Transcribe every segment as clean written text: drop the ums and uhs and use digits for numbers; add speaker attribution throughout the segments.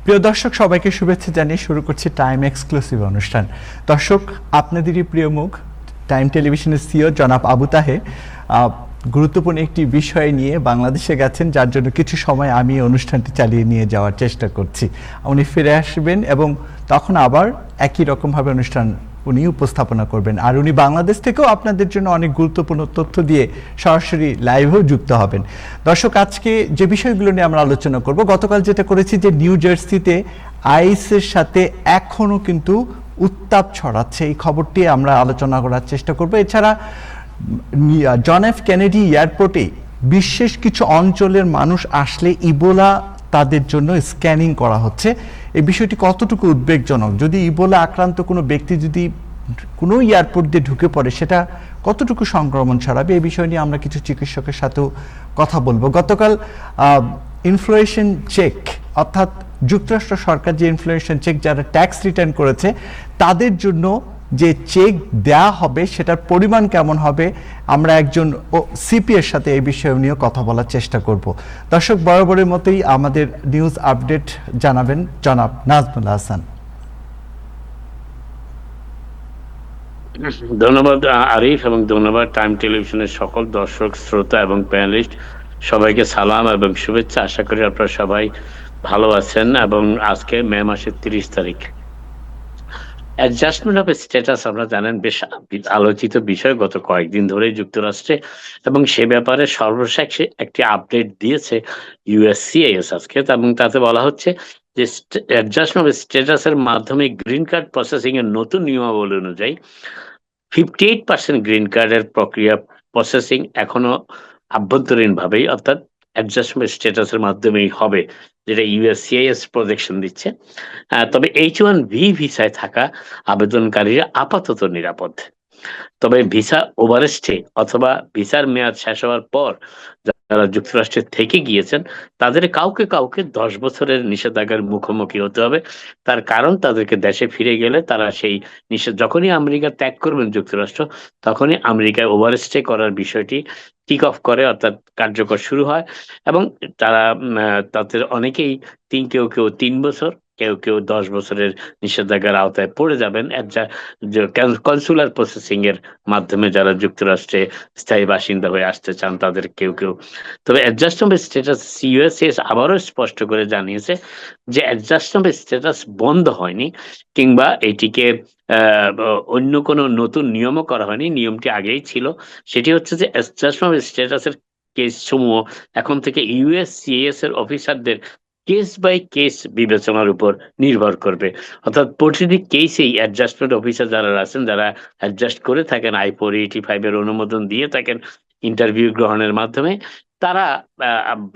Speaker 1: প্রিয় দর্শক, সবাইকে শুভেচ্ছা জানিয়ে শুরু করছি টাইম এক্সক্লুসিভ অনুষ্ঠান। দর্শক, আপনাদেরই প্রিয় মুখ টাইম টেলিভিশনের সিও জনাব আবু তাহের গুরুত্বপূর্ণ একটি বিষয় নিয়ে বাংলাদেশে গেছেন, যার জন্য কিছু সময় আমি অনুষ্ঠানটি চালিয়ে নিয়ে যাওয়ার চেষ্টা করছি। উনি ফিরে আসবেন এবং তখন আবার একই রকমভাবে অনুষ্ঠান উনি উপস্থাপনা করবেন। আর উনি বাংলাদেশ থেকেও আপনাদের জন্য অনেক গুরুত্বপূর্ণ তথ্য দিয়ে সরাসরি লাইভেও যুক্ত হবেন। দর্শক, আজকে যে বিষয়গুলো নিয়ে আমরা আলোচনা করব, গতকাল যেটা করেছি যে নিউ জার্সিতে আইসের সাথে এখনও কিন্তু উত্তাপ ছড়াচ্ছে, এই খবরটি আমরা আলোচনা করার চেষ্টা করব। এছাড়া জন এফ কেনেডি এয়ারপোর্টে বিশেষ কিছু অঞ্চলের মানুষ আসলে ইবোলা তাদের জন্য স্ক্যানিং করা হচ্ছে। এই বিষয়টি কতটুকু উদ্বেগজনক, যদি ইবোলা আক্রান্ত কোনো ব্যক্তি যদি কোনো এয়ারপোর্ট দিয়ে ঢুকে পড়ে সেটা কতটুকু সংক্রমণ ছড়াবে, এই বিষয় নিয়ে আমরা কিছু চিকিৎসকের সাথেও কথা বলবো। গতকাল ইনফ্লেশন চেক, অর্থাৎ যুক্তরাষ্ট্র সরকার যে ইনফ্লেশন চেক যারা ট্যাক্স রিটার্ন করেছে তাদের জন্য যে চেক দেয়া হবে সেটার পরিমাণ কেমন হবে, আমরা একজন সিপি এর সাথে এই বিষয় নিয়ে কথা বলার চেষ্টা করব। দর্শক, বরাবরের মতোই আমাদের নিউজ আপডেট জানাবেন জনাব নাজমুল হাসান।
Speaker 2: ধন্যবাদ আরিফ, এবং ধন্যবাদ টাইম টেলিভিশনের সকল দর্শক, শ্রোতা এবং প্যানেলিস্ট। সবাইকে সালাম এবং শুভেচ্ছা। আশা করি আপনারা সবাই ভালো আছেন। এবং আজকে মে মাসের 30 তারিখ। অ্যাডজাস্টমেন্ট অফ স্ট্যাটাস আপনারা জানেন বেশ আলোচিত বিষয় গত কয়েকদিন ধরে যুক্তরাষ্ট্রে, এবং সে ব্যাপারে সর্বশেষ একটি আপডেট দিয়েছে ইউএসসিআইএস আজকে, এবং তাতে বলা হচ্ছে যে অ্যাডজাস্টমেন্ট অফ স্ট্যাটাসের মাধ্যমে গ্রিন কার্ড প্রসেসিং এর নতুন নিয়মাবলী অনুযায়ী 58% গ্রিন কার্ডের প্রক্রিয়া প্রসেসিং এখনো আভ্যন্তরীণভাবেই, অর্থাৎ অ্যাডজাস্টমেন্ট স্ট্যাটাসের মাধ্যমেই হবে, যেটা ইউএসসিআইএস প্রজেকশন দিচ্ছে। তবে H1B ভিসায় থাকা আবেদনকারীরা আপাতত নিরাপদ। তবে ভিসা ওভারস্টে অথবা ভিসার মেয়াদ শেষ হওয়ার পর যারা যুক্তরাষ্ট্রে থেকে গিয়েছেন তাদের কাউকে কাউকে 10 বছরের নিষেধাজ্ঞার মুখোমুখি হতে হবে। তার কারণ তাদেরকে দেশে ফিরে গেলে তারা সেই যখনই আমেরিকা ত্যাগ করবেন যুক্তরাষ্ট্র, তখনই আমেরিকায় ওভারস্টে করার বিষয়টি কিক অফ করে, অর্থাৎ কার্যকর শুরু হয়। এবং তারা তাদের অনেকেই কেউ কেউ 3 বছর, কেউ কেউ 10 বছরের নিষেধাজ্ঞার আওতায় পড়ে যাবেন কনসুলার প্রসেসিং এর মাধ্যমে যারা যুক্তরাষ্ট্রে স্থায়ী বাসিন্দা হয়ে আসতে চান তাদের কেউ কেউ। তবে অ্যাডজাস্টমেন্ট স্ট্যাটাস ইউএসসিআইএস আবারও স্পষ্ট করে জানিয়েছে যে অ্যাডজাস্টমেন্ট স্ট্যাটাস বন্ধ হয়নি, কিংবা এটিকে অন্য কোনো নতুন নিয়মও করা হয়নি। নিয়মটি আগেই ছিল। সেটি হচ্ছে যে অ্যাডজাস্টমেন্ট স্ট্যাটাসের কেস সমূহ এখন থেকে ইউএসসিআইএস এর অফিসারদের কেস বাই কেস বিবেচনার উপর নির্ভর করবে। অর্থাৎ প্রতিটি কেসেই অ্যাডজাস্টমেন্ট অফিসার যারা আছেন, যারা অ্যাডজাস্ট করে থাকেন, I-485 এর অনুমোদন দিয়ে থাকেন ইন্টারভিউ গ্রহণের মাধ্যমে, তারা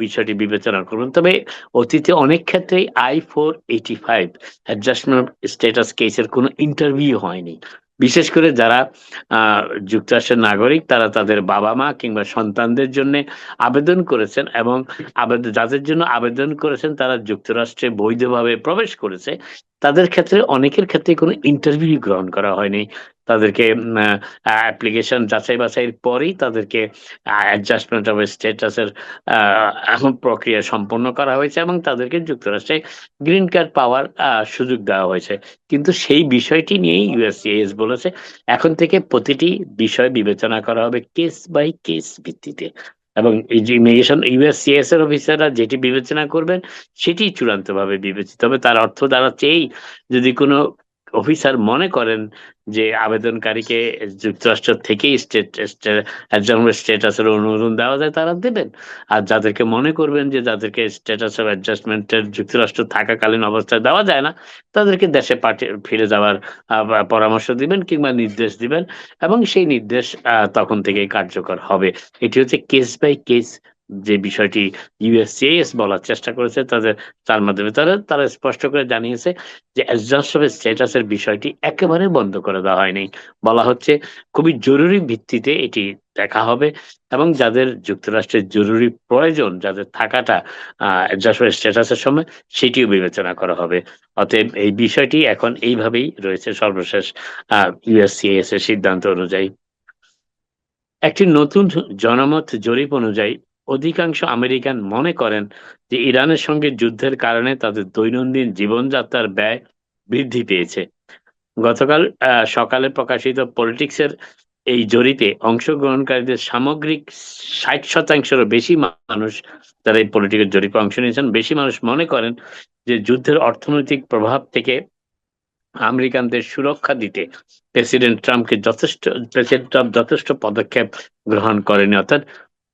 Speaker 2: বিষয়টি বিবেচনা করবেন। তবে অতীতে অনেক ক্ষেত্রেই I-485 অ্যাডজাস্টমেন্ট স্ট্যাটাস কেসের কোনো ইন্টারভিউ হয়নি। বিশেষ করে যারা যুক্তরাষ্ট্রের নাগরিক, তারা তাদের বাবা মা কিংবা সন্তানদের জন্য আবেদন করেছেন, এবং যাদের জন্য আবেদন করেছেন তারা যুক্তরাষ্ট্রে বৈধভাবে প্রবেশ করেছে, তাদের ক্ষেত্রে অনেকের ক্ষেত্রে কোনো ইন্টারভিউ গ্রহণ করা হয়নি। তাদেরকে অ্যাপ্লিকেশন যাচাই বাছাইয়ের পরেই তাদেরকে অ্যাডজাস্টমেন্ট অফ স্ট্যাটাসের এখন প্রক্রিয়া সম্পন্ন করা হয়েছে, এবং তাদেরকে যুক্তরাষ্ট্রে গ্রিন কার্ড পাওয়ার সুযোগ দেওয়া হয়েছে। কিন্তু সেই বিষয়টি নিয়েই ইউএসসিআইএস বলেছে এখন থেকে প্রতিটি বিষয় বিবেচনা করা হবে কেস বাই কেস ভিত্তিতে, এবং এই যে ইমিগ্রেশন ইউএসসিআইএস এর অফিসাররা যেটি বিবেচনা করবেন সেটি চূড়ান্তভাবে বিবেচিত হবে। তার অর্থ দাঁড়াচ্ছে এই, যদি কোনো অফিসার মনে করেন যে আবেদনকারীকে যুক্তরাষ্ট্র থেকেই অ্যাডজাস্টমেন্ট স্ট্যাটাসের অনুমোদন দেওয়া যায়, তারা দেবেন। আর যাদেরকে মনে করবেন যে যাদেরকে স্ট্যাটাস অফ অ্যাডজাস্টমেন্টের যুক্তরাষ্ট্র থাকাকালীন অবস্থায় দেওয়া যায় না, তাদেরকে দেশে ফিরে যাওয়ার পরামর্শ দিবেন কিংবা নির্দেশ দিবেন, এবং সেই নির্দেশ তখন থেকেই কার্যকর হবে। এটি হচ্ছে কেস বাই কেস যে বিষয়টি ইউএসসিআইএস বলার চেষ্টা করেছে তার মাধ্যমে তারা স্পষ্ট করে জানিয়েছে যে অ্যাডজাস্টমেন্ট স্ট্যাটাসের বিষয়টি একেবারে বন্ধ করে দেওয়া হয়নি। বলা হচ্ছে খুবই জরুরি ভিত্তিতে এটি দেখা হবে, এবং যাদের যুক্তরাষ্ট্রের জরুরি প্রয়োজন, যাদের থাকাটা অ্যাডজাস্টমেন্ট স্ট্যাটাসের সময়, সেটিও বিবেচনা করা হবে। অতএব এই বিষয়টি এখন এইভাবেই রয়েছে সর্বশেষ ইউএসসিআইএস এর সিদ্ধান্ত অনুযায়ী। একটি নতুন জনমত জরিপ অনুযায়ী অধিকাংশ আমেরিকান মনে করেন যে ইরানের সঙ্গে যুদ্ধের কারণে তাদের দৈনন্দিন জীবনযাত্রার ব্যয় বৃদ্ধি পেয়েছে। গতকাল সকালে প্রকাশিত পলিটিক্সের এই জরিপে অংশগ্রহণকারীদের সামগ্রিক ৬০% বেশি মানুষ, যারা এই পলিটিক্যাল জরিপে অংশ নিয়েছেন, বেশি মানুষ মনে করেন যে যুদ্ধের অর্থনৈতিক প্রভাব থেকে আমেরিকানদের সুরক্ষা দিতে প্রেসিডেন্ট ট্রাম্প যথেষ্ট পদক্ষেপ গ্রহণ করেনি। অর্থাৎ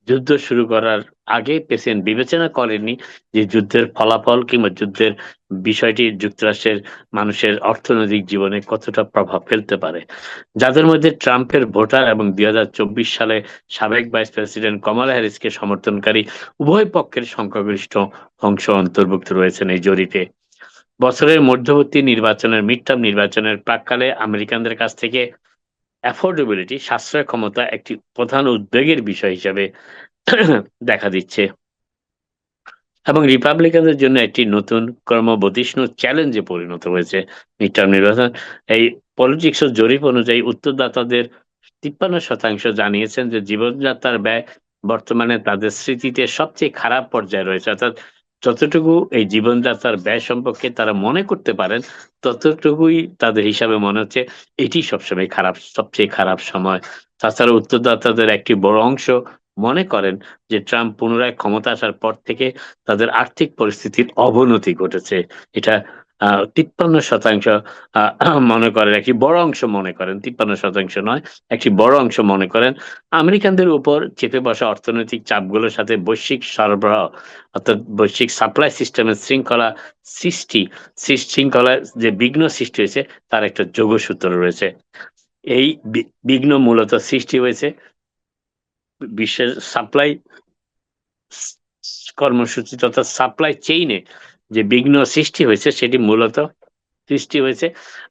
Speaker 2: যুদ্ধ শুরু করার আগে প্রেসিডেন্ট বিবেচনা করেননি যে যুদ্ধের ফলাফল কিংবা যুদ্ধের বিষয়টি যুক্তরাষ্ট্রের মানুষের অর্থনৈতিক জীবনে কতটা প্রভাব ফেলতে পারে। যাদের মধ্যে ট্রাম্পের ভোটার এবং ২০২৪ সালে সাবেক ভাইস প্রেসিডেন্ট কমলা হ্যারিসকে সমর্থনকারী উভয় পক্ষের সংখ্যাগরিষ্ঠ অংশ অন্তর্ভুক্ত রয়েছেন এই জরিপে। বছরের মধ্যবর্তী নির্বাচনের মিডটার্ম নির্বাচনের প্রাক্কালে আমেরিকানদের কাছ থেকে অ্যাফোর্ডেবিলিটি, সাশ্রয় ক্ষমতা একটি প্রধান উদ্বেগের বিষয় হিসেবে দেখা দিচ্ছে এবং রিপাবলিকানদের জন্য একটি নতুন ক্রমবর্ধিষ্ণু চ্যালেঞ্জে পরিণত হয়েছে মিডটার্ম নির্বাচন। এই পলিটিক্স জরিপ অনুযায়ী উত্তরদাতাদের ৫৩% জানিয়েছেন যে জীবনযাত্রার ব্যয় বর্তমানে তাদের স্মৃতিতে সবচেয়ে খারাপ পর্যায়ে রয়েছে। অর্থাৎ যতটুকু এই জীবনযাত্রার ব্যয় সম্পর্কে তারা মনে করতে পারেন, ততটুকুই তাদের হিসাবে মনে হচ্ছে এটি সবসময় সবচেয়ে খারাপ সময়। তাছাড়া উত্তরদাতাদের একটি বড় অংশ মনে করেন যে ট্রাম্প পুনরায় ক্ষমতা আসার পর থেকে তাদের আর্থিক পরিস্থিতির অবনতি ঘটেছে। এটা ৫৩% মনে করেন, একটি বড় অংশ মনে করেন, ৫৩% নয়, একটি বড় অংশ মনে করেন আমেরিকানদের উপর চেপে বসা অর্থনৈতিক চাপগুলোর সাথে বৈশ্বিক সরবরাহ, অর্থাৎ বৈশ্বিক সাপ্লাই সিস্টেমের শৃঙ্খলায় যে বিঘ্ন সৃষ্টি হয়েছে তার একটা যোগসূত্র রয়েছে। এই বিঘ্ন মূলত সৃষ্টি হয়েছে বিশ্বের সাপ্লাই কর্মসূচি তথা সাপ্লাই চেইনে যে বিঘ্ন সৃষ্টি হয়েছে, সেটি মূলত সৃষ্টি হয়েছে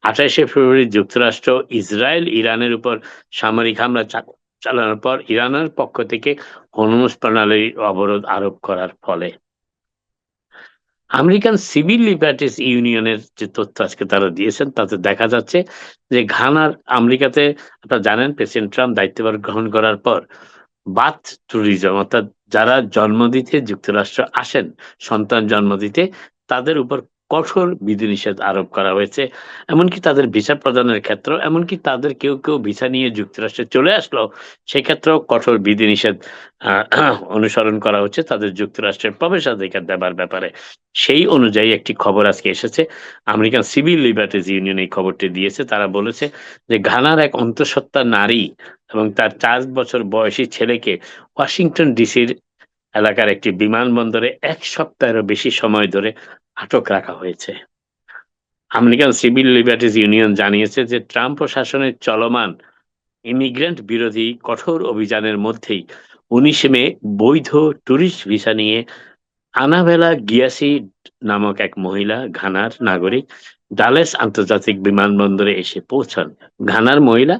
Speaker 2: ২৮শে ফেব্রুয়ারি যুক্তরাষ্ট্র ইসরায়েল ইরানের উপর সামরিক হামলা চালানোর পর ইরানের পক্ষ থেকে হরমুজ প্রণালীর অবরোধ আরোপ করার ফলে। আমেরিকান সিভিল লিবার্টিস ইউনিয়নের যে তথ্য আজকে তারা দিয়েছেন তাতে দেখা যাচ্ছে যে ঘানার আমেরিকাতে, আপনারা জানেন প্রেসিডেন্ট ট্রাম্প দায়িত্বভার গ্রহণ করার পর বার্থ ট্যুরিজম, অর্থাৎ যারা জন্ম দিতে যুক্তরাষ্ট্র আসেন, সন্তান জন্ম দিতে, তাদের উপর কঠোর বিধিনিষেধ আরোপ করা হয়েছে। এমনকি তাদের ভিসা প্রদানের ক্ষেত্র, এমনকি তাদের কেউ ভিসা নিয়ে যুক্তরাষ্ট্রে চলে আসলো, সেক্ষেত্রেও কঠোর বিধিনিষেধ অনুসরণ করা হচ্ছে তাদের যুক্তরাষ্ট্রের প্রবেশাধিকার দেবার ব্যাপারে। সেই অনুযায়ী একটি খবর আজকে এসেছে, আমেরিকান সিভিল লিবার্টিজ ইউনিয়ন এই খবরটি দিয়েছে। তারা বলেছে যে ঘানার এক অন্তঃসত্ত্বা নারী এবং তার ৪ বছর বয়সী ছেলেকে ওয়াশিংটন ডিসির এলাকার একটি বিমানবন্দরে ১ সপ্তাহেরও বেশি সময় ধরে আটক রাখা হয়েছে। আমেরিকান সিভিল লিবার্টিজ ইউনিয়ন জানিয়েছে যে ট্রাম্প প্রশাসনের চলমান ইমিগ্রেন্ট বিরোধী কঠোর অভিযানের মধ্যেই ১৯ মে বৈধ ট্যুরিস্ট ভিসা নিয়ে আনাবেলা গিয়াসি নামক এক মহিলা, ঘানার নাগরিক, ডালেস আন্তর্জাতিক বিমানবন্দরে এসে পৌঁছান। ঘানার মহিলা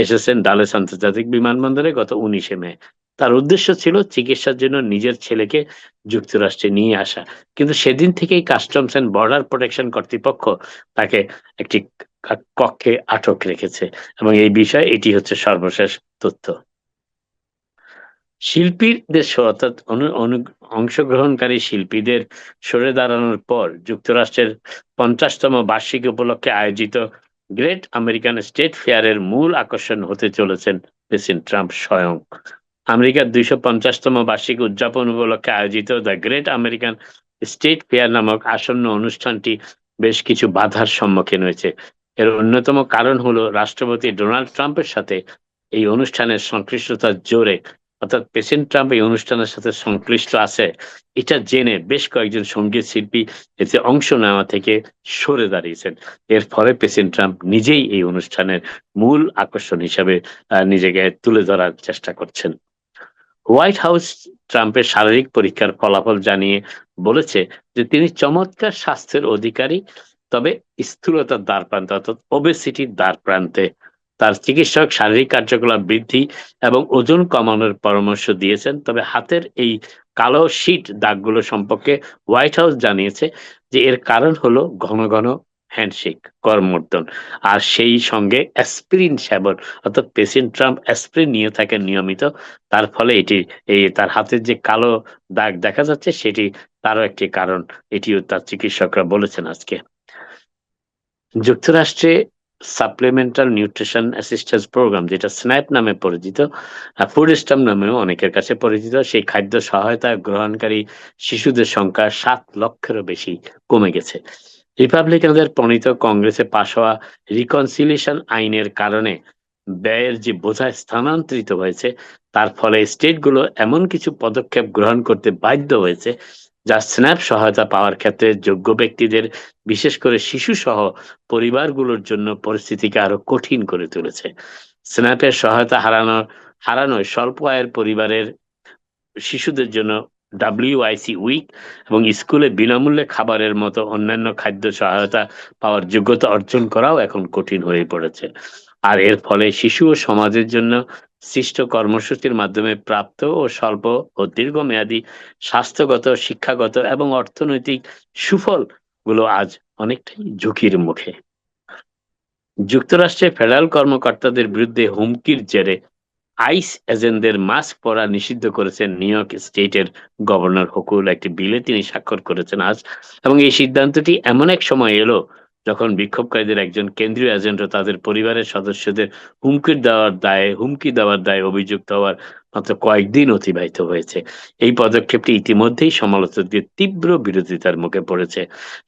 Speaker 2: এসেছেন ডালেস আন্তর্জাতিক বিমানবন্দরে গত ১৯ মে। তার উদ্দেশ্য ছিল চিকিৎসার জন্য নিজের ছেলেকে যুক্তরাষ্ট্রে নিয়ে আসা। কিন্তু সেদিন থেকেই কাস্টমস অ্যান্ড বর্ডার প্রোটেকশন কর্তৃপক্ষ তাকে একটি কক্ষে আটক রেখেছে এবং এই বিষয়ে এটি হচ্ছে সর্বশেষ তথ্য। শিল্পীদের অর্থাৎ অংশগ্রহণকারী শিল্পীদের সরে দাঁড়ানোর পর যুক্তরাষ্ট্রের ৫০তম বার্ষিকী উপলক্ষে আয়োজিত গ্রেট আমেরিকান স্টেট ফেয়ারের মূল আকর্ষণ হতে চলেছেন প্রেসিডেন্ট ট্রাম্প স্বয়ং। আমেরিকার ২৫০তম বার্ষিকী উদযাপন উপলক্ষে আয়োজিত the great American state fair নামক আসন্ন অনুষ্ঠানটি বেশ কিছু বাধার সম্মুখীন হয়েছে। এর অন্যতম কারণ হলো রাষ্ট্রপতি ডোনাল্ড ট্রাম্পের সাথে এই অনুষ্ঠানের সংশ্লিষ্টতার জোরে, অর্থাৎ প্রেসিডেন্ট ট্রাম্প এই অনুষ্ঠানের সাথে সংশ্লিষ্ট আছে এটা জেনে বেশ কয়েকজন সঙ্গীত শিল্পী এতে অংশ নেওয়া থেকে সরে দাঁড়িয়েছেন। এর ফলে প্রেসিডেন্ট ট্রাম্প নিজেই এই অনুষ্ঠানের মূল আকর্ষণ হিসাবে নিজেকে তুলে ধরার চেষ্টা করছেন। হোয়াইট হাউস ট্রাম্পের শারীরিক পরীক্ষার ফলাফল জানিয়ে বলেছে যে তিনি চমৎকার স্বাস্থ্যের অধিকারী, তবে স্থূলতার দ্বারপ্রান্তে অর্থাৎ ওবেসিটির দ্বারপ্রান্তে। তার চিকিৎসক শারীরিক কার্যকলাপ বৃদ্ধি এবং ওজন কমানোর পরামর্শ দিয়েছেন। তবে হাতের এই কালো শীট দাগগুলো সম্পর্কে হোয়াইট হাউস জানিয়েছে যে এর কারণ হলো ঘন ঘন হ্যান্ডশেক, করমর্দন, আর সেই সঙ্গে অ্যাসপিরিন সেবন, অর্থাৎ প্রেসিডেন্ট ট্রাম্প অ্যাসপিরিন নিয়ে থাকেন নিয়মিত। তার ফলে এটি তার হাতের যে কালো দাগ দেখা যাচ্ছে সেটি তারও একটি কারণ, এটিও তার চিকিৎসকরা বলেছেন আজকে। যুক্তরাষ্ট্রে সাপ্লিমেন্টাল নিউট্রিশন অ্যাসিস্ট্যান্স প্রোগ্রাম, যেটা স্ন্যাপ নামে পরিচিত, ফুড স্ট্যাম্প নামেও অনেকের কাছে পরিচিত, সেই খাদ্য সহায়তা গ্রহণকারী শিশুদের সংখ্যা 7 লক্ষেরও বেশি কমে গেছে। রিপাবলিকানদের প্রণীত কংগ্রেসে পাশ হওয়া রিকনসিলিয়েশন আইনের কারণে ব্যয়ের যে বোঝা স্থানান্তরিত হয়েছে, তার ফলে স্টেটগুলো এমন কিছু পদক্ষেপ গ্রহণ করতে বাধ্য হয়েছে যা স্ন্যাপ সহায়তা পাওয়ার ক্ষেত্রে যোগ্য ব্যক্তিদের, বিশেষ করে শিশু সহ পরিবারগুলোর জন্য পরিস্থিতিকে আরো কঠিন করে তুলেছে। স্ন্যাপের সহায়তা হারানোয় স্বল্প আয়ের পরিবারের শিশুদের জন্য WIC উইক এবং স্কুলে বিনামূল্যে খাবারের মতো অন্যান্য খাদ্য সহায়তা পাওয়ার যোগ্যতা অর্জন করাও এখন কঠিন হয়ে পড়েছে। আর এর ফলে শিশু ও সমাজের জন্য সৃষ্ট কর্মসূচির মাধ্যমে প্রাপ্ত ও স্বল্প ও দীর্ঘমেয়াদী স্বাস্থ্যগত, শিক্ষাগত এবং অর্থনৈতিক সুফল গুলো আজ অনেকটাই ঝুঁকির মুখে। যুক্তরাষ্ট্রে ফেডারেল কর্মকর্তাদের বিরুদ্ধে হুমকির জেরে আইস এজেন্টদের মাস্ক পরা নিষিদ্ধ করেছেন নিউ ইয়র্ক স্টেটের গভর্নর হুকুল। একটি বিলে তিনি স্বাক্ষর করেছেন আজ, এবং এই সিদ্ধান্তটি এমন এক সময় এলো যখন বিক্ষোভকারীদের একজন কেন্দ্রীয় এজেন্টও তাদের পরিবারের সদস্যদের হুমকি দেওয়ার দায়ে অভিযুক্ত হওয়ার মাত্র কয়েকদিন অতিবাহিত হয়েছে। এই পদক্ষেপটি ইতিমধ্যেই সমালোচকদের তীব্র বিরোধিতার মুখে পড়েছে।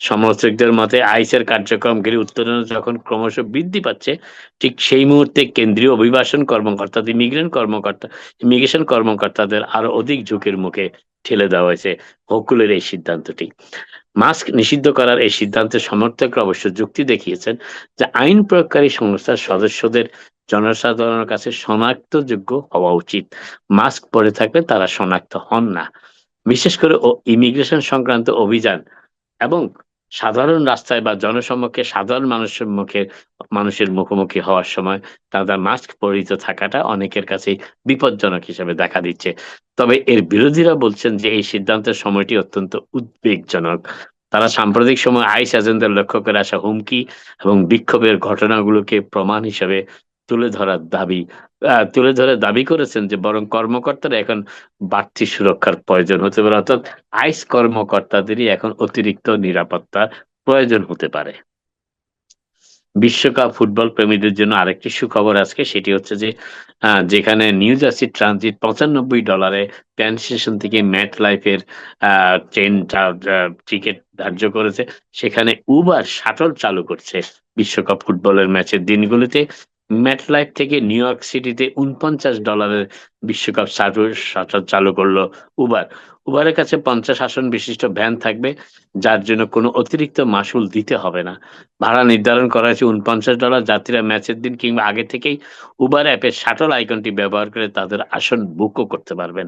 Speaker 2: সমালোচকদের মতে আইসের কার্যক্রম ঘিরে উত্তেজনা যখন ক্রমশ বৃদ্ধি পাচ্ছে, ঠিক সেই মুহূর্তে কেন্দ্রীয় অভিবাসন কর্মকর্তাদের, ইমিগ্রেশন কর্মকর্তাদের আরো অধিক ঝুঁকির মুখে ঠেলে দেওয়া হয়েছে হকুলের এই সিদ্ধান্তটি। মাস্ক নিষিদ্ধ করার এই সিদ্ধান্তের সমর্থকরা অবশ্য যুক্তি দেখিয়েছেন যে আইন প্রয়োগকারী সংস্থার সদস্যদের জনসাধারণের কাছে শনাক্তযোগ্য হওয়া উচিত। মাস্ক পরে থাকলে তারা শনাক্ত হন না। বিশেষ করে ইমিগ্রেশন সংক্রান্ত অভিযান এবং সাধারণ রাস্তায় বা জনসমক্ষে সাধারণ মানুষের মুখোমুখি হওয়ার সময় তাদের মাস্ক পরিহিত থাকাটা অনেকের কাছেই বিপজ্জনক হিসেবে দেখা দিচ্ছে। তবে এর বিরোধীরা বলছেন যে এই সিদ্ধান্তের সময়টি অত্যন্ত উদ্বেগজনক। তারা সাম্প্রতিক সময় আইস এজেন্টদের লক্ষ্য করে আসা হুমকি এবং বিক্ষোভের ঘটনাগুলোকে প্রমাণ হিসেবে তুলে ধরে দাবি করেছেন যে বরং কর্মকর্তারা এখন বাড়তি সুরক্ষার প্রয়োজন হতে পারে, অর্থাৎ আইস কর্মকর্তাদেরই এখন অতিরিক্ত নিরাপত্তার প্রয়োজন হতে পারে। বিশ্বকাপ ফুটবল প্রেমীদের জন্য আরেকটি সুখবর আজকে, সেটি হচ্ছে যে যেখানে New Jersey Transit $95 Penn Station থেকে ম্যাট লাইফের ট্রেন টিকিট ধার্য করেছে, সেখানে উবার শাটল চালু করছে বিশ্বকাপ ফুটবলের ম্যাচের দিনগুলিতে। ম্যাট লাইফ থেকে নিউ ইয়র্ক সিটিতে $49 বিশ্বকাপ শাটল চালু করলো উবার। উবারের কাছে 50 আসন বিশিষ্ট ভ্যান থাকবে, যার জন্য কোনো অতিরিক্ত মাসুল দিতে হবে না। ভাড়া নির্ধারণ করা হয়েছে $49। যাত্রীরা ম্যাচের দিন কিংবা আগে থেকেই উবার অ্যাপের শাটল আইকনটি ব্যবহার করে তাদের আসন বুকও করতে পারবেন।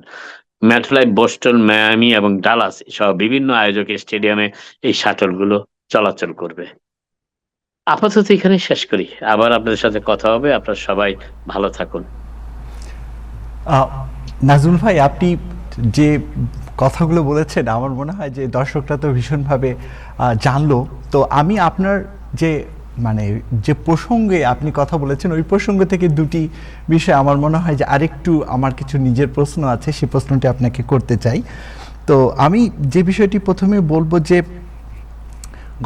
Speaker 2: ম্যাটলাইফ বোস্টন, মায়ামি এবং ডালাস সহ বিভিন্ন আয়োজকের স্টেডিয়ামে এই শাটলগুলো চলাচল করবে। আপাতত এখানে শেষ করি, আবার আপনাদের সাথে কথা হবে। আপনারা সবাই ভালো থাকুন।
Speaker 1: নাজমুল ভাই, আপনি যে কথাগুলো বলেছেন আমার মনে হয় যে দর্শকরা তো ভীষণভাবে জানলো। তো আমি আপনার যে প্রসঙ্গে আপনি কথা বলেছেন ওই প্রসঙ্গ থেকে দুটি বিষয় আমার মনে হয় যে আরেকটু আমার কিছু নিজের প্রশ্ন আছে, সেই প্রশ্নটি আপনাকে করতে চাই। তো আমি যে বিষয়টি প্রথমে বলবো যে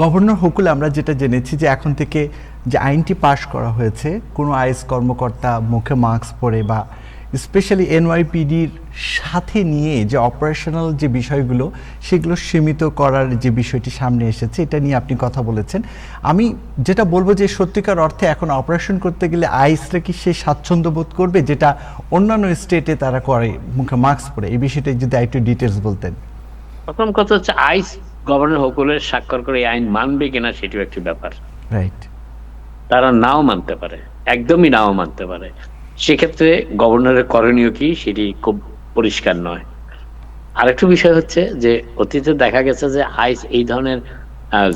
Speaker 1: গভর্নর হুকুল আমরা যেটা জেনেছি যে এখন থেকে যে আইনটি পাশ করা হয়েছে, কোনো আইএস কর্মকর্তা মুখে মাস্ক পরে বা স্পেশালি এনওয়াইপিডির সাথে নিয়ে যে অপারেশনাল যে বিষয়গুলো সেগুলো সীমিত করার যে বিষয়টি সামনে এসেছে, এটা নিয়ে আপনি কথা বলেছেন। আমি যেটা বলবো যে সত্যিকার অর্থে এখন অপারেশন করতে গেলে আইসরা কি সে স্বাচ্ছন্দ্য বোধ করবে যেটা অন্যান্য স্টেটে তারা করে মুখে মাস্ক পরে? এই বিষয়টা যদি একটু ডিটেলস বলতেন।
Speaker 2: প্রথম কথা হচ্ছে আইস গভর্নর হুকুলের স্বাক্ষর করে আইন মানবে কিনা সেটিও একটি ব্যাপার।
Speaker 1: রাইট,
Speaker 2: তারা নাও মানতে পারে, একদমই নাও মানতে পারে। সেক্ষেত্রে গভর্নরের করণীয় কি সেটি খুব পরিষ্কার নয়। আরেকটু বিষয় হচ্ছে যে অতীতে দেখা গেছে যে আইস এই ধরনের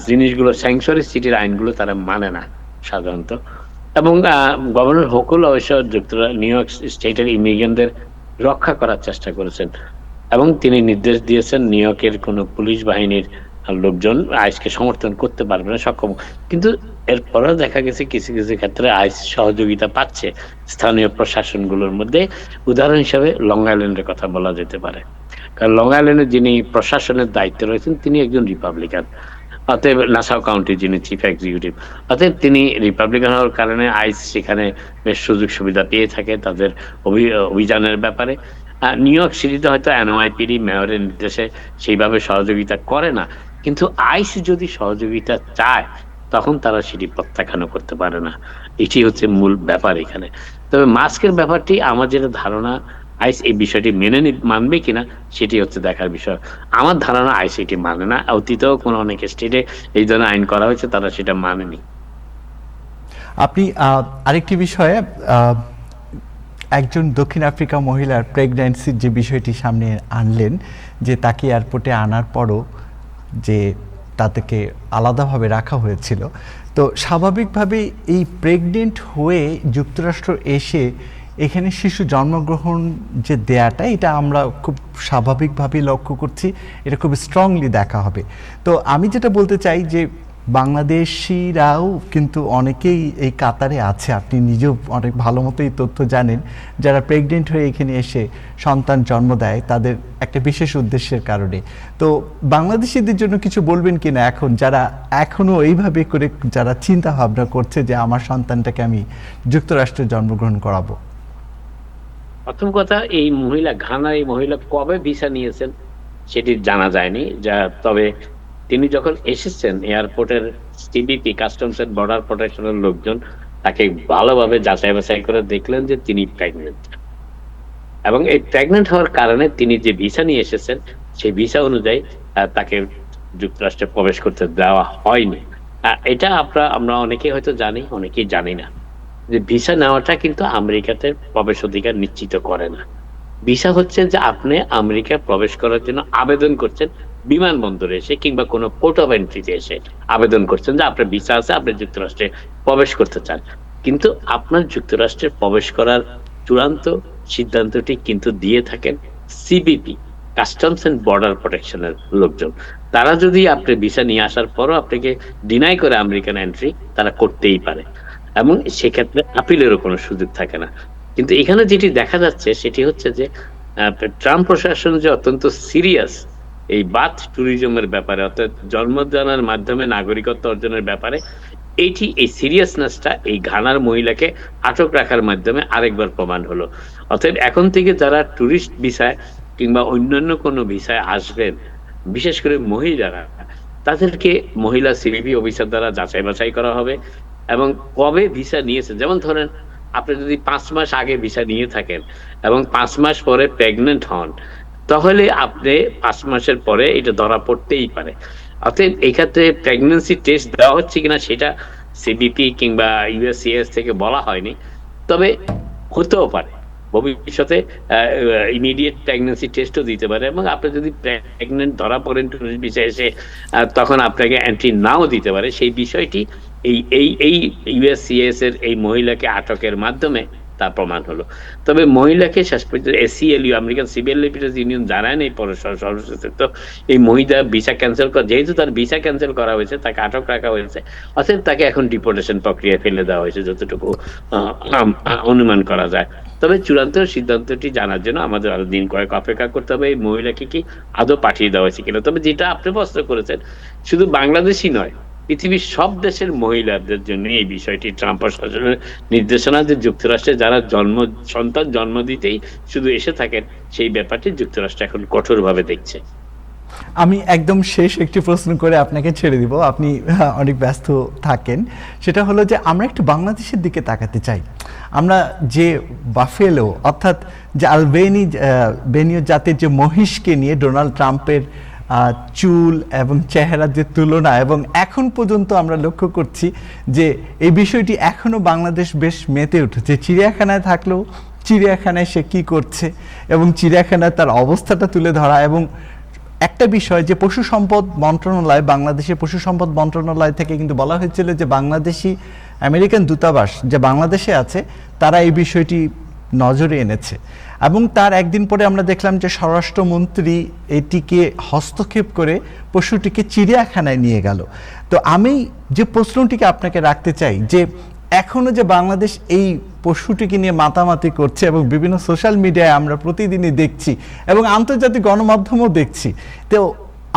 Speaker 2: জিনিসগুলো, স্যাংচুয়ারি সিটির আইনগুলো তারা মানে না সাধারণত। এবং গভর্নর হুকুল অবশ্য নিউ ইয়র্ক স্টেটের ইমিগ্রেন্টদের রক্ষা করার চেষ্টা করেছেন এবং তিনি নির্দেশ দিয়েছেন নিউ ইয়র্কের কোনো পুলিশ বাহিনীর লোকজন আইসকে সমর্থন করতে পারবে না, সক্ষম। কিন্তু এরপরেও দেখা গেছে কিছু কিছু ক্ষেত্রে আইস সহযোগিতা পাচ্ছে স্থানীয় প্রশাসনগুলোর মধ্যে। উদাহরণ হিসাবে লং আইল্যান্ডের কথা বলা যেতে পারে, কারণ লং আইল্যান্ডে যিনি প্রশাসনের দায়িত্বে রয়েছেন তিনি একজন রিপাবলিকান। অতএব নাসাউ কাউন্টি যিনি চিফ এক্সিকিউটিভ, অতএব তিনি রিপাবলিকান হওয়ার কারণে আইস সেখানে বেশ সুযোগ সুবিধা পেয়ে থাকে তাদের অভিযানের ব্যাপারে। নিউ ইয়র্ক সিটিতে হয়তো এনওয়াইপিডি মেয়রের নির্দেশে সেইভাবে সহযোগিতা করে না, কিন্তু আইস যদি সহযোগিতা চায় তখন তারা সেটি প্রত্যাখ্যান করতে পারে না। এটি হচ্ছে মূল ব্যাপার এখানে। তবে মাস্কের ব্যাপারটি আমার যেটা ধারণা, আইস এই বিষয়টি মানবে কিনা সেটি হচ্ছে দেখার বিষয়। আমার ধারণা আইস এটি মানে না। অতীতেও কোনো অনেক স্টেটে এই ধরনের আইন করা হয়েছে, তারা সেটা মানেনি।
Speaker 1: আপনি আরেকটি বিষয়ে একজন দক্ষিণ আফ্রিকা মহিলার প্রেগন্যান্সির যে বিষয়টি সামনে আনলেন, যে তাকে এয়ারপোর্টে আনার পরও যে তাদেরকে আলাদাভাবে রাখা হয়েছিল। তো স্বাভাবিকভাবে এই প্রেগনেন্ট হয়ে যুক্তরাষ্ট্র এসে এখানে শিশু জন্মগ্রহণ যে দেয়াটা, এটা আমরা খুব স্বাভাবিকভাবেই লক্ষ্য করছি, এটা খুব স্ট্রংলি দেখা হবে। তো আমি যেটা বলতে চাই যে বাংলাদেশিরাও কিন্তু অনেকেই এই কাতারে আছে, আপনি নিজেও অনেক ভালো মতো এই তথ্য জানেন, যারা প্রেগনেন্ট হয়ে এখানে এসে সন্তান জন্ম দেয় তাদের একটা বিশেষ উদ্দেশ্যের কারণে। তো বাংলাদেশিদের জন্য কিছু বলবেন কিনা এখন, যারা এখনও এইভাবে করে যারা চিন্তা ভাবনা করছে যে আমার সন্তানটাকে আমি যুক্তরাষ্ট্রে জন্মগ্রহণ করাবো?
Speaker 2: প্রথম কথা, এই মহিলা, ঘানার এই মহিলা কবে ভিসা নিয়েছেন সেটি জানা যায়নি। তবে তিনি যখন এসেছেন এয়ারপোর্টের সিবিপি, কাস্টমস এন্ড বর্ডার প্রোটেকশনের লোকজন তাকে ভালোভাবে যাচাই বাছাই করে দেখলেন যে তিনি প্রেগনেন্ট, এবং এই প্রেগনেন্ট হওয়ার কারণে তিনি যে ভিসা নিয়ে এসেছেন সেই ভিসা অনুযায়ী তাকে যুক্তরাষ্ট্রে প্রবেশ করতে দেওয়া হয়নি। এটা আমরা অনেকেই হয়তো জানি, অনেকেই জানি না যে ভিসা নেওয়াটা কিন্তু আমেরিকাতে প্রবেশ অধিকার নিশ্চিত করে না। ভিসা হচ্ছে যে আপনি আমেরিকায় প্রবেশ করার জন্য আবেদন করছেন বিমানবন্দরে এসে কিংবা কোনো পোর্ট অফ এন্ট্রিতে এসে আবেদন করছেন যে আপনার ভিসা আছে, আপনি যুক্তরাষ্ট্রে প্রবেশ করতে চান। কিন্তু আপনার যুক্তরাষ্ট্রে প্রবেশ করার চূড়ান্ত সিদ্ধান্তটি কিন্তু দিয়ে থাকেন সিবিপি, কাস্টমস এন্ড বর্ডার প্রোটেকশনের লোকজন। তারা যদি আপনি ভিসা নিয়ে আসার পরও আপনাকে ডিনাই করে আমেরিকান এন্ট্রি, তারা করতেই পারে, এবং সেক্ষেত্রে আপিলেরও কোনো সুযোগ থাকে না। কিন্তু এখানে যেটি দেখা যাচ্ছে সেটি হচ্ছে যে ট্রাম্প প্রশাসন যে অত্যন্ত সিরিয়াস এই বার্থ ট্যুরিজমের ব্যাপারে, অর্থাৎ জন্মদানের মাধ্যমে নাগরিকত্ব অর্জনের ব্যাপারে, এই সিরিয়াসনেসটা এই ঘানার মহিলাকে আটক রাখার মাধ্যমে আরেকবার প্রমাণ হলো। অতএব এখন থেকে যারা ট্যুরিস্ট ভিসায় কিংবা অন্যান্য কোনো ভিসায় আসবেন, বিশেষ করে মহিলারা, তাদেরকে মহিলা সিবিপি অফিসার দ্বারা যাচাই বাছাই করা হবে এবং কবে ভিসা নিয়েছেন। যেমন ধরেন, আপনি যদি 5 মাস আগে ভিসা নিয়ে থাকেন এবং 5 মাস পরে প্রেগনেন্ট হন, তাহলে আপনি 5 মাসের পরে এটা ধরা পড়তেই পারে। অতএব এই ক্ষেত্রে প্রেগন্যান্সি টেস্ট দেওয়া হচ্ছে কিনা সেটা সিবিপি কিংবা ইউএসসিএস থেকে বলা হয়নি, তবে হতেও পারে ভবিষ্যতে ইমিডিয়েট প্রেগন্যান্সি টেস্টও দিতে পারে, এবং আপনি যদি প্রেগনেন্ট ধরা পড়েন টুরিস্ট ভিসা এসে, তখন আপনাকে এন্ট্রি নাও দিতে পারে। সেই বিষয়টি এই ইউএসসিএস এর এই মহিলাকে আটকের মাধ্যমে তা প্রমাণ হলো। তবে মহিলাকে শেষ পর্যন্ত এসিএলইউ, আমেরিকান সিভিল লিবার্টিজ ইউনিয়ন, জানায় নেই সর্বশেষ তো এই মহিলা ভিসা ক্যান্সেল করা, যেহেতু তার ভিসা ক্যান্সেল করা হয়েছে, তাকে আটক রাখা হয়েছে, অতএব তাকে এখন ডিপোর্টেশন প্রক্রিয়ায় ফেলে দেওয়া হয়েছে যতটুকু অনুমান করা যায়। তবে চূড়ান্ত সিদ্ধান্তটি জানার জন্য আমাদের আরো দিন কয়েক অপেক্ষা করতে হবে এই মহিলাকে কি আদৌ পাঠিয়ে দেওয়া হয়েছে কিনা। তবে যেটা আপনি প্রশ্ন করেছেন, শুধু বাংলাদেশই নয়, পৃথিবীর সব দেশের মহিলাদের জন্য এই বিষয়টি ট্রাম্প প্রশাসনের নির্দেশনা যে যুক্তরাষ্ট্রে যারা সন্তান জন্ম দিতেই শুধু এসে থাকেন, সেই ব্যাপারটি যুক্তরাষ্ট্র এখন কঠোরভাবে দেখছে।
Speaker 1: আমি একদম শেষ একটি প্রশ্ন করে আপনাকে ছেড়ে দিব, আপনি অনেক ব্যস্ত থাকেন। সেটা হলো যে আমরা একটু বাংলাদেশের দিকে তাকাতে চাই। আমরা যে বাফেলো, অর্থাৎ যে আলবেনীয় জাতের যে মহিষকে নিয়ে ডোনাল্ড ট্রাম্পের চুল এবং চেহারার যে তুলনা, এবং এখন পর্যন্ত আমরা লক্ষ্য করছি যে এই বিষয়টি এখনও বাংলাদেশ বেশ মেতে উঠেছে। চিড়িয়াখানায় থাকলেও চিড়িয়াখানায় সে কী করছে এবং চিড়িয়াখানায় তার অবস্থাটা তুলে ধরা। এবং একটা বিষয় যে পশু সম্পদ মন্ত্রণালয়, বাংলাদেশের পশু সম্পদ মন্ত্রণালয় থেকে কিন্তু বলা হয়েছিল যে বাংলাদেশি আমেরিকান দূতাবাস যে বাংলাদেশে আছে, তারা এই বিষয়টি নজরে এনেছে এবং তার একদিন পরে আমরা দেখলাম যে স্বরাষ্ট্রমন্ত্রী এটিকে হস্তক্ষেপ করে পশুটিকে চিড়িয়াখানায় নিয়ে গেল। তো আমি যে প্রশ্নটিকে আপনাকে রাখতে চাই যে এখনো যে বাংলাদেশ এই পশুটিকে নিয়ে মাতামাতি করছে এবং বিভিন্ন সোশ্যাল মিডিয়ায় আমরা প্রতিদিনই দেখছি এবং আন্তর্জাতিক গণমাধ্যমেও দেখছি, তো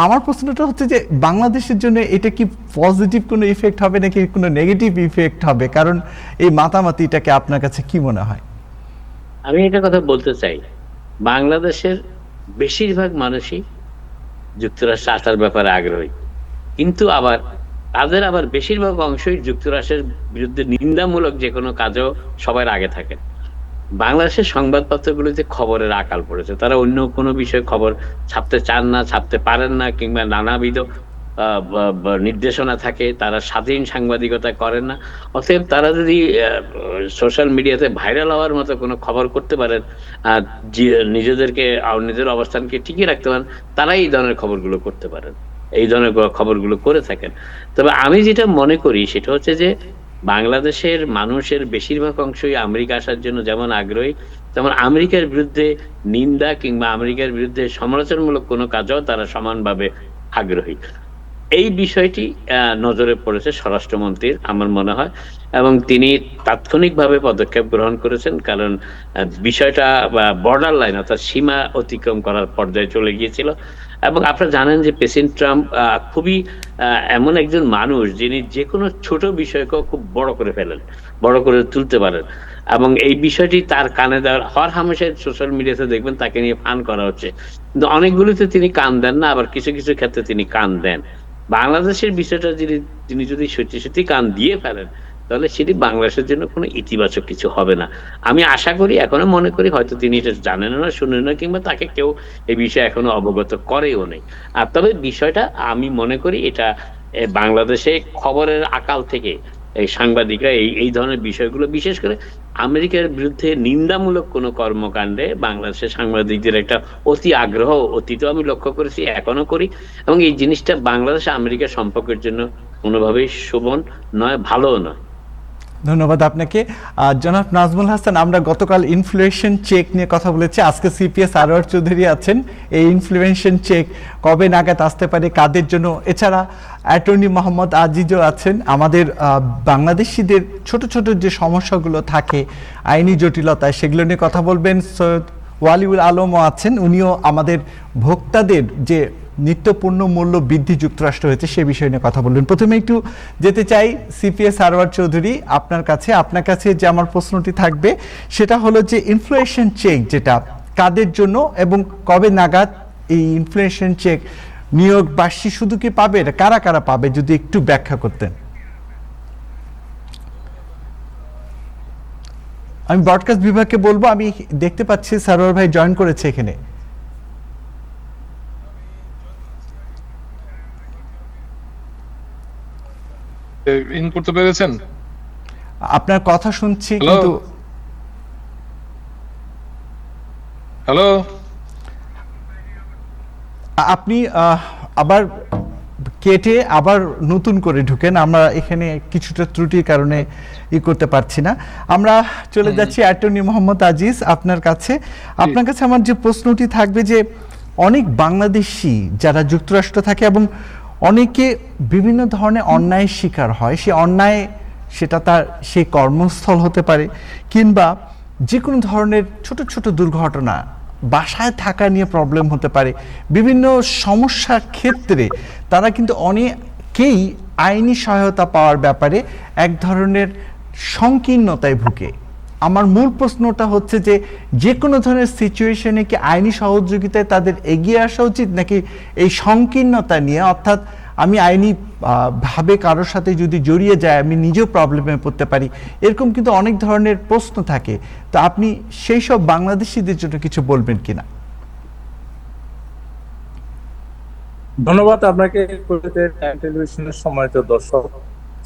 Speaker 1: আমার প্রশ্নটা হচ্ছে যে বাংলাদেশের জন্য এটা কি পজিটিভ কোনো ইফেক্ট হবে নাকি কোনো নেগেটিভ ইফেক্ট হবে? কারণ এই মাতামাতিটাকে আপনার কাছে কি মনে হয়?
Speaker 2: আমি একটা কথা বলতে চাই, বাংলাদেশের বেশিরভাগ মানুষই যুক্তরাষ্ট্রে আসার ব্যাপারে আগ্রহী, কিন্তু তাদের আবার বেশিরভাগ অংশই যুক্তরাষ্ট্রের বিরুদ্ধে নিন্দামূলক যে কোনো কাজেও সবার আগে থাকে। বাংলাদেশের সংবাদপত্রগুলোতে খবরের আকাল পড়েছে, তারা অন্য কোনো বিষয়ে খবর ছাপতে চান না, ছাপতে পারেন না, কিংবা নানাবিধ নির্দেশনা থাকে, তারা স্বাধীন সাংবাদিকতা করেন না। অতএব তারা যদি সোশ্যাল মিডিয়াতে ভাইরাল হওয়ার মতো কোনো খবর করতে পারেন, নিজেদেরকে নিজের অবস্থানকে টিকিয়ে রাখতে পারেন, তারাই এই ধরনের খবরগুলো করতে পারেন, এই ধরনের খবরগুলো করে থাকেন। তবে আমি যেটা মনে করি সেটা হচ্ছে যে বাংলাদেশের মানুষের বেশিরভাগ অংশই আমেরিকা আসার জন্য যেমন আগ্রহী, তেমন আমেরিকার বিরুদ্ধে নিন্দা কিংবা আমেরিকার বিরুদ্ধে সমালোচনামূলক কোনো কাজও তারা সমানভাবে আগ্রহী। এই বিষয়টি নজরে পড়েছে স্বরাষ্ট্রমন্ত্রীর, আমার মনে হয়, এবং তিনি তাৎক্ষণিকভাবে পদক্ষেপ গ্রহণ করেছেন, কারণ বিষয়টা বর্ডার লাইন অর্থাৎ সীমা অতিক্রম করার পর্যায়ে চলে গিয়েছিল। এবং আপনারা জানেন যে প্রেসিডেন্ট ট্রাম্প খুবই এমন একজন মানুষ যিনি যে কোনো ছোট বিষয়কেও খুব বড় করে ফেলেন, বড় করে তুলতে পারেন, এবং এই বিষয়টি তার কানে দেওয়ার হর হামেশায় সোশ্যাল মিডিয়াতে দেখবেন তাকে নিয়ে ফান করা হচ্ছে, কিন্তু অনেকগুলিতে তিনি কান দেন না, আবার কিছু কিছু ক্ষেত্রে তিনি কান দেন। বাংলাদেশের বিষয়টা তিনি যদি সত্যি সত্যি কান দিয়ে ফেলেন, তাহলে সেটি বাংলাদেশের জন্য কোনো ইতিবাচক কিছু হবে না। আমি আশা করি, এখনো মনে করি হয়তো তিনি এটা জানেন না, শুনেন না, কিংবা তাকে কেউ এই বিষয়ে এখনো অবগত করেও নেই। আর তবে বিষয়টা আমি মনে করি এটা বাংলাদেশে খবরের আকাল থেকে এই সাংবাদিকরা এই ধরনের বিষয়গুলো, বিশেষ করে আমেরিকার বিরুদ্ধে নিন্দামূলক কোনো কর্মকাণ্ডে বাংলাদেশের সাংবাদিকদের একটা অতি আগ্রহ অতীতেও আমি লক্ষ্য করেছি, এখনো করি, এবং এই জিনিসটা বাংলাদেশ আমেরিকা সম্পর্কের জন্য কোনোভাবেই শোভন নয়, ভালোও নয়।
Speaker 1: ধন্যবাদ আপনাকে। জনাব নাজমুল হাসান, আমরা গতকাল ইনফ্লেশন চেক নিয়ে কথা বলেছি, আজকে সিপিএস আরওয়ার চৌধুরী আছেন। এই ইনফ্লেশন চেক কবে নাগাদ আসতে পারে, কাদের জন্য? এছাড়া অ্যাটর্নি মোহাম্মদ আজিজও আছেন। আমাদের বাংলাদেশিদের ছোট ছোট যে সমস্যাগুলো থাকে আইনি জটিলতায়, সেগুলো নিয়ে কথা বলবেন। সৈয়দ ওয়ালিউল আলমও আছেন, উনিও আমাদের ভোক্তাদের যে নিত্যপূর্ণ মূল্য বৃদ্ধি যুক্তরাষ্ট্র হয়েছে সে বিষয় নিয়ে কথা বলবেন। প্রথমে একটু যেতে চাই সিপিএস আরওয়ার চৌধুরী আপনার কাছে যে আমার প্রশ্নটি থাকবে সেটা হলো যে ইনফ্লেশন চেক যেটা কাদের জন্য এবং কবে নাগাদ এই ইনফ্লেশন চেক নিয়োগবাসী শুধু কি পাবে, এটা কারা কারা পাবে, যদি একটু ব্যাখ্যা করতেন। আমি ব্রডকাস্ট বিভাগকে বলবো, আমি দেখতে পাচ্ছি সারোয়ার ভাই জয়েন করেছে এখানে।
Speaker 3: ইন করতে পেরেছেন?
Speaker 1: আপনার কথা শুনছি কিন্তু
Speaker 3: হ্যালো,
Speaker 1: আপনি আবার কেটে আবার নতুন করে ঢুকেন, আমরা এখানে কিছুটা ত্রুটির কারণে করতে পারছি না। আমরা চলে যাচ্ছি অ্যাটর্নি মোহাম্মদ আজিজ আপনার কাছে। আপনার কাছে আমার যে প্রশ্নটি থাকবে যে অনেক বাংলাদেশি যারা যুক্তরাষ্ট্র থাকে এবং অনেকে বিভিন্ন ধরনের অন্যায়ের শিকার হয়, সে অন্যায় সেটা তার সেই কর্মস্থল হতে পারে কিংবা যে কোনো ধরনের ছোট ছোট দুর্ঘটনা, বাসায় থাকা নিয়ে প্রবলেম হতে পারে, বিভিন্ন সমস্যার ক্ষেত্রে তারা কিন্তু অনেকেই আইনি সহায়তা পাওয়ার ব্যাপারে এক ধরনের সংকীর্ণতায় ভুগে। আমার মূল প্রশ্নটা হচ্ছে যে যে কোনো ধরনের সিচুয়েশনে কি আইনি সহযোগিতায় তাদের এগিয়ে আসা উচিত, নাকি এই সংকীর্ণতা নিয়ে, অর্থাৎ আমি আইনি ভাবে কারোর সাথে যদি জড়িয়ে যায় আমি নিজেও প্রবলেমে পড়তে পারি, এরকম কিন্তু অনেক ধরনের প্রশ্ন থাকে। তো আপনি সেই সব বাংলাদেশিদের জন্য কিছু বলবেন কিনা?
Speaker 4: ধন্যবাদ আপনাকে। টাইম টেলিভিশনের সম্মানিত দর্শক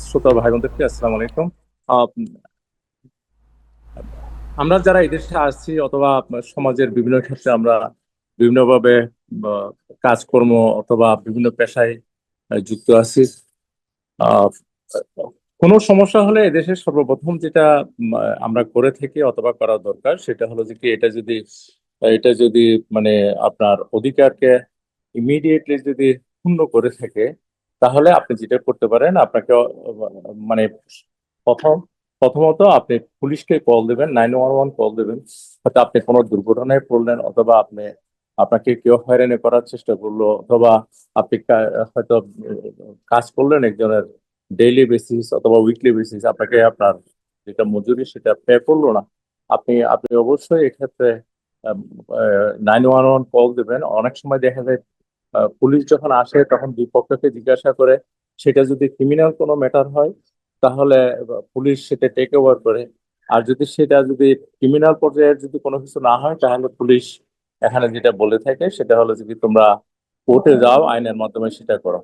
Speaker 4: শ্রোতা ভাই বোনদেরকে আসসালামু আলাইকুম। আমরা যারা এই দেশে আসছি অথবা সমাজের বিভিন্ন ক্ষেত্রে আমরা বিভিন্নভাবে কাজকর্ম অথবা বিভিন্ন পেশায় যুক্ত আছি, কোনো সমস্যা হলে এদেশের সর্বপ্রথম যেটা আমরা করে থাকি অথবা করা দরকার সেটা হলো যে কি এটা যদি মানে আপনার অধিকারকে ইমিডিয়েটলি যদি ক্ষুণ্ণ করে থাকে, তাহলে আপনি যেটা করতে পারেন আপনাকে মানে প্রথম প্রথমত আপনি পুলিশকে কল দেবেন, 911 কল দেবেন। হয়তো আপনি কোনো দুর্ঘটনায় পড়লেন, অথবা আপনাকে কেউ হয়রানি করার চেষ্টা করলো, অথবা আপনি হয়তো কাজ করলেন একজনের ডেইলি বেসিস অথবা উইকলি বেসিস, আপনাকে আপনার যেটা মজুরি সেটা পে করলো না। আপনি আপনি অবশ্যই এক্ষেত্রে 911 কল দেবেন। অনেক সময় দেখা যায় পুলিশ যখন আসে তখন দুই পক্ষকে জিজ্ঞাসা করে, সেটা যদি ক্রিমিনাল কোনো ম্যাটার হয় তাহলে পুলিশ সেটা টেক ওভার করে। আর যদি ক্রিমিনাল পর্যায়ের যদি কোনো কিছু না হয়, তাহলে পুলিশ এখানে যেটা বলে থাকে সেটা হলো যে কি তোমরা কোর্টে যাও, আইনের মাধ্যমে সেটা করো।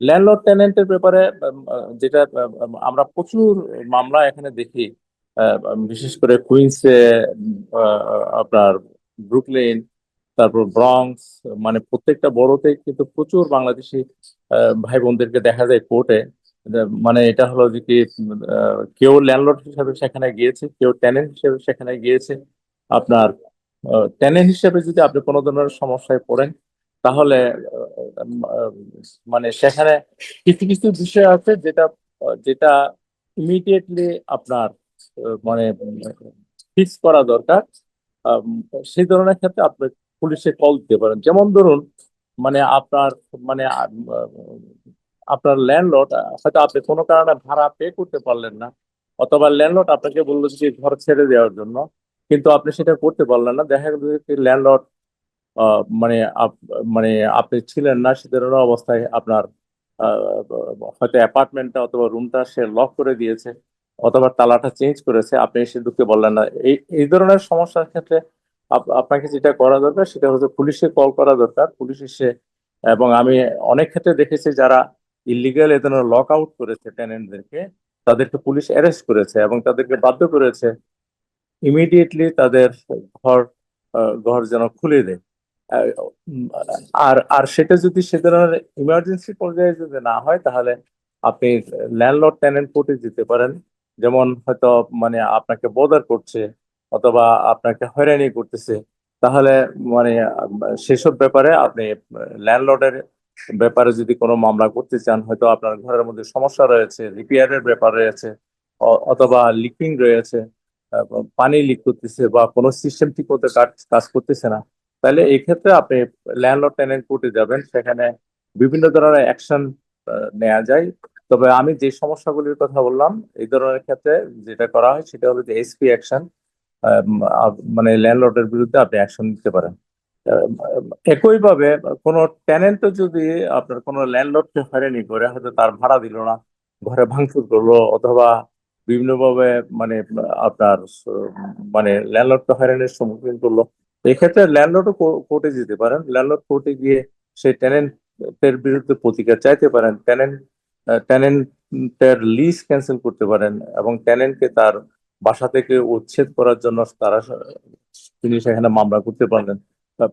Speaker 4: ল্যান্ডলর্ড টেনেন্টের ব্যাপারে যেটা আমরা প্রচুর মামলা এখানে দেখি, বিশেষ করে কুইন্সে, আপনার ব্রুকলিন, তারপর ব্রঙ্কস, মানে প্রত্যেকটা বড়তে কিন্তু প্রচুর বাংলাদেশি ভাই বোনদেরকে দেখা যায় কোর্টে। মানে এটা হলো যে কি কেউ ল্যান্ডলর্ড হিসেবে সেখানে গিয়েছে, কেউ টেনেন্ট হিসেবে সেখানে গিয়েছে। আপনার টেনেন্ট হিসেবে যদি আপনি কোনো ধরনের সমস্যায় পড়েন, তাহলে আহ, মানে সেখানে কিছু কিছু বিষয় আছে যেটা যেটা ইমিডিয়েটলি আপনার মানে ফিক্স করা দরকার। আম, সেই ধরনের ক্ষেত্রে আপনি পুলিশে কল দিতে পারেন। যেমন ধরুন, মানে মানে আপনার ল্যান্ডলর্ড হয়তো আপনি কোনো কারণে ভাড়া পে করতে পারলেন না, অথবা ল্যান্ডলর্ড আপনাকে বললো যে ঘর ছেড়ে দেওয়ার জন্য, কিন্তু আপনি সেটা করতে পারলেন না। দেখা গেল যে ল্যান্ডলর্ড মানে মানে আপনি ছিলেন না সে ধরনের অবস্থায়, আপনার হয়তো অ্যাপার্টমেন্টটা অথবা রুমটা সে লক করে দিয়েছে, অথবা তালাটা চেঞ্জ করেছে, আপনি এসে ঢুকতে বললেন না। এই এই ধরনের সমস্যার ক্ষেত্রে আপনাকে যেটা করা দরকার সেটা হচ্ছে পুলিশে কল করা দরকার। পুলিশ এসে, এবং আমি অনেক ক্ষেত্রে দেখেছি যারা ইলিগাল এ ধরনের লক আউট করেছে টেনেন্টদেরকে, তাদেরকে পুলিশ অ্যারেস্ট করেছে এবং তাদেরকে বাধ্য করেছে ইমিডিয়েটলি তাদের ঘর ঘর যেন খুলে দেয়। আহ, উম, আর আর সেটা যদি সে ধরনের ইমার্জেন্সি পর্যায়ে যদি না হয়, তাহলে আপনি ল্যান্ডলর্ড টেনেন্ট কোর্টে যেতে পারেন। যেমন হয়তো মানে আপনাকে বোদার করছে, অথবা আপনাকে হয়রানি করতেছে, তাহলে মানে সেসব ব্যাপারে আপনি ল্যান্ডলর্ডের ব্যাপারে যদি কোনো মামলা করতে চান, হয়তো আপনার ঘরের মধ্যে সমস্যা রয়েছে, রিপেয়ারের ব্যাপার রয়েছে, অথবা লিকিং রয়েছে, পানি লিক করতেছে, বা কোনো সিস্টেম ঠিক মতো কাজ কাজ করতেছে না, তাহলে এই ক্ষেত্রে আপনি ল্যান্ডলর্ড টেনেন্ট কোর্টে যাবেন। সেখানে বিভিন্ন ধরনের অ্যাকশন নেওয়া যায়। তবে আমি যে সমস্যাগুলির কথা বললাম, এই ধরনের ক্ষেত্রে যেটা করা হয় সেটা হলো যে এসপি অ্যাকশন, মানে ল্যান্ডলর্ডের বিরুদ্ধে আপনি অ্যাকশন নিতে পারেন। আহ, একইভাবে কোনো টেনেন্টও যদি আপনার কোনো ল্যান্ডলর্ডকে হয়রানি করে, হয়তো তার ভাড়া দিল না, ঘরে ভাঙচুর করলো, অথবা বিভিন্নভাবে মানে আপনার মানে ল্যান্ডলর্ডকে হয়রানির সম্মুখীন করলো, এক্ষেত্রে ল্যান্ডলর্ডও কোর্টে যেতে পারেন। ল্যান্ডলর্ড কোর্টে গিয়ে সেই টেনেন্টের বিরুদ্ধে প্রতিকার চাইতে পারেন। টেনেন্টের লিজ ক্যান্সেল করতে পারেন, এবং টেনেন্টকে তার বাসা থেকে উচ্ছেদ করার জন্য তিনি সেখানে মামলা করতে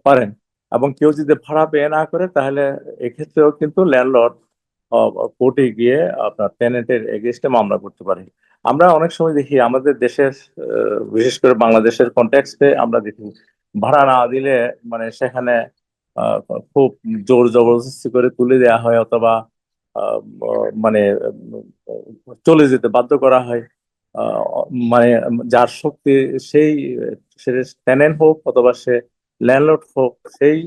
Speaker 4: পারেন। এবং কেউ যদি ভাড়া পে না করে, তাহলে এক্ষেত্রেও কিন্তু ল্যান্ডলর্ড কোর্টে গিয়ে আপনার টেনেন্টের এগেইনস্টে মামলা করতে পারে। আমরা অনেক সময় দেখি আমাদের দেশের বিশেষ করে বাংলাদেশের কনটেক্সটে আমরা দেখি ভাড়া না দিলে মানে সেখানে আহ, খুব জোর জবরদস্তি করে তুলে দেওয়া হয়, অথবা মানে চলে যেতে বাধ্য করা হয়। আহ, মানে যার শক্তি সেই, সে টেনেন্ট হোক অথবা সে ল্যান্ডলর্ড হোক, সেই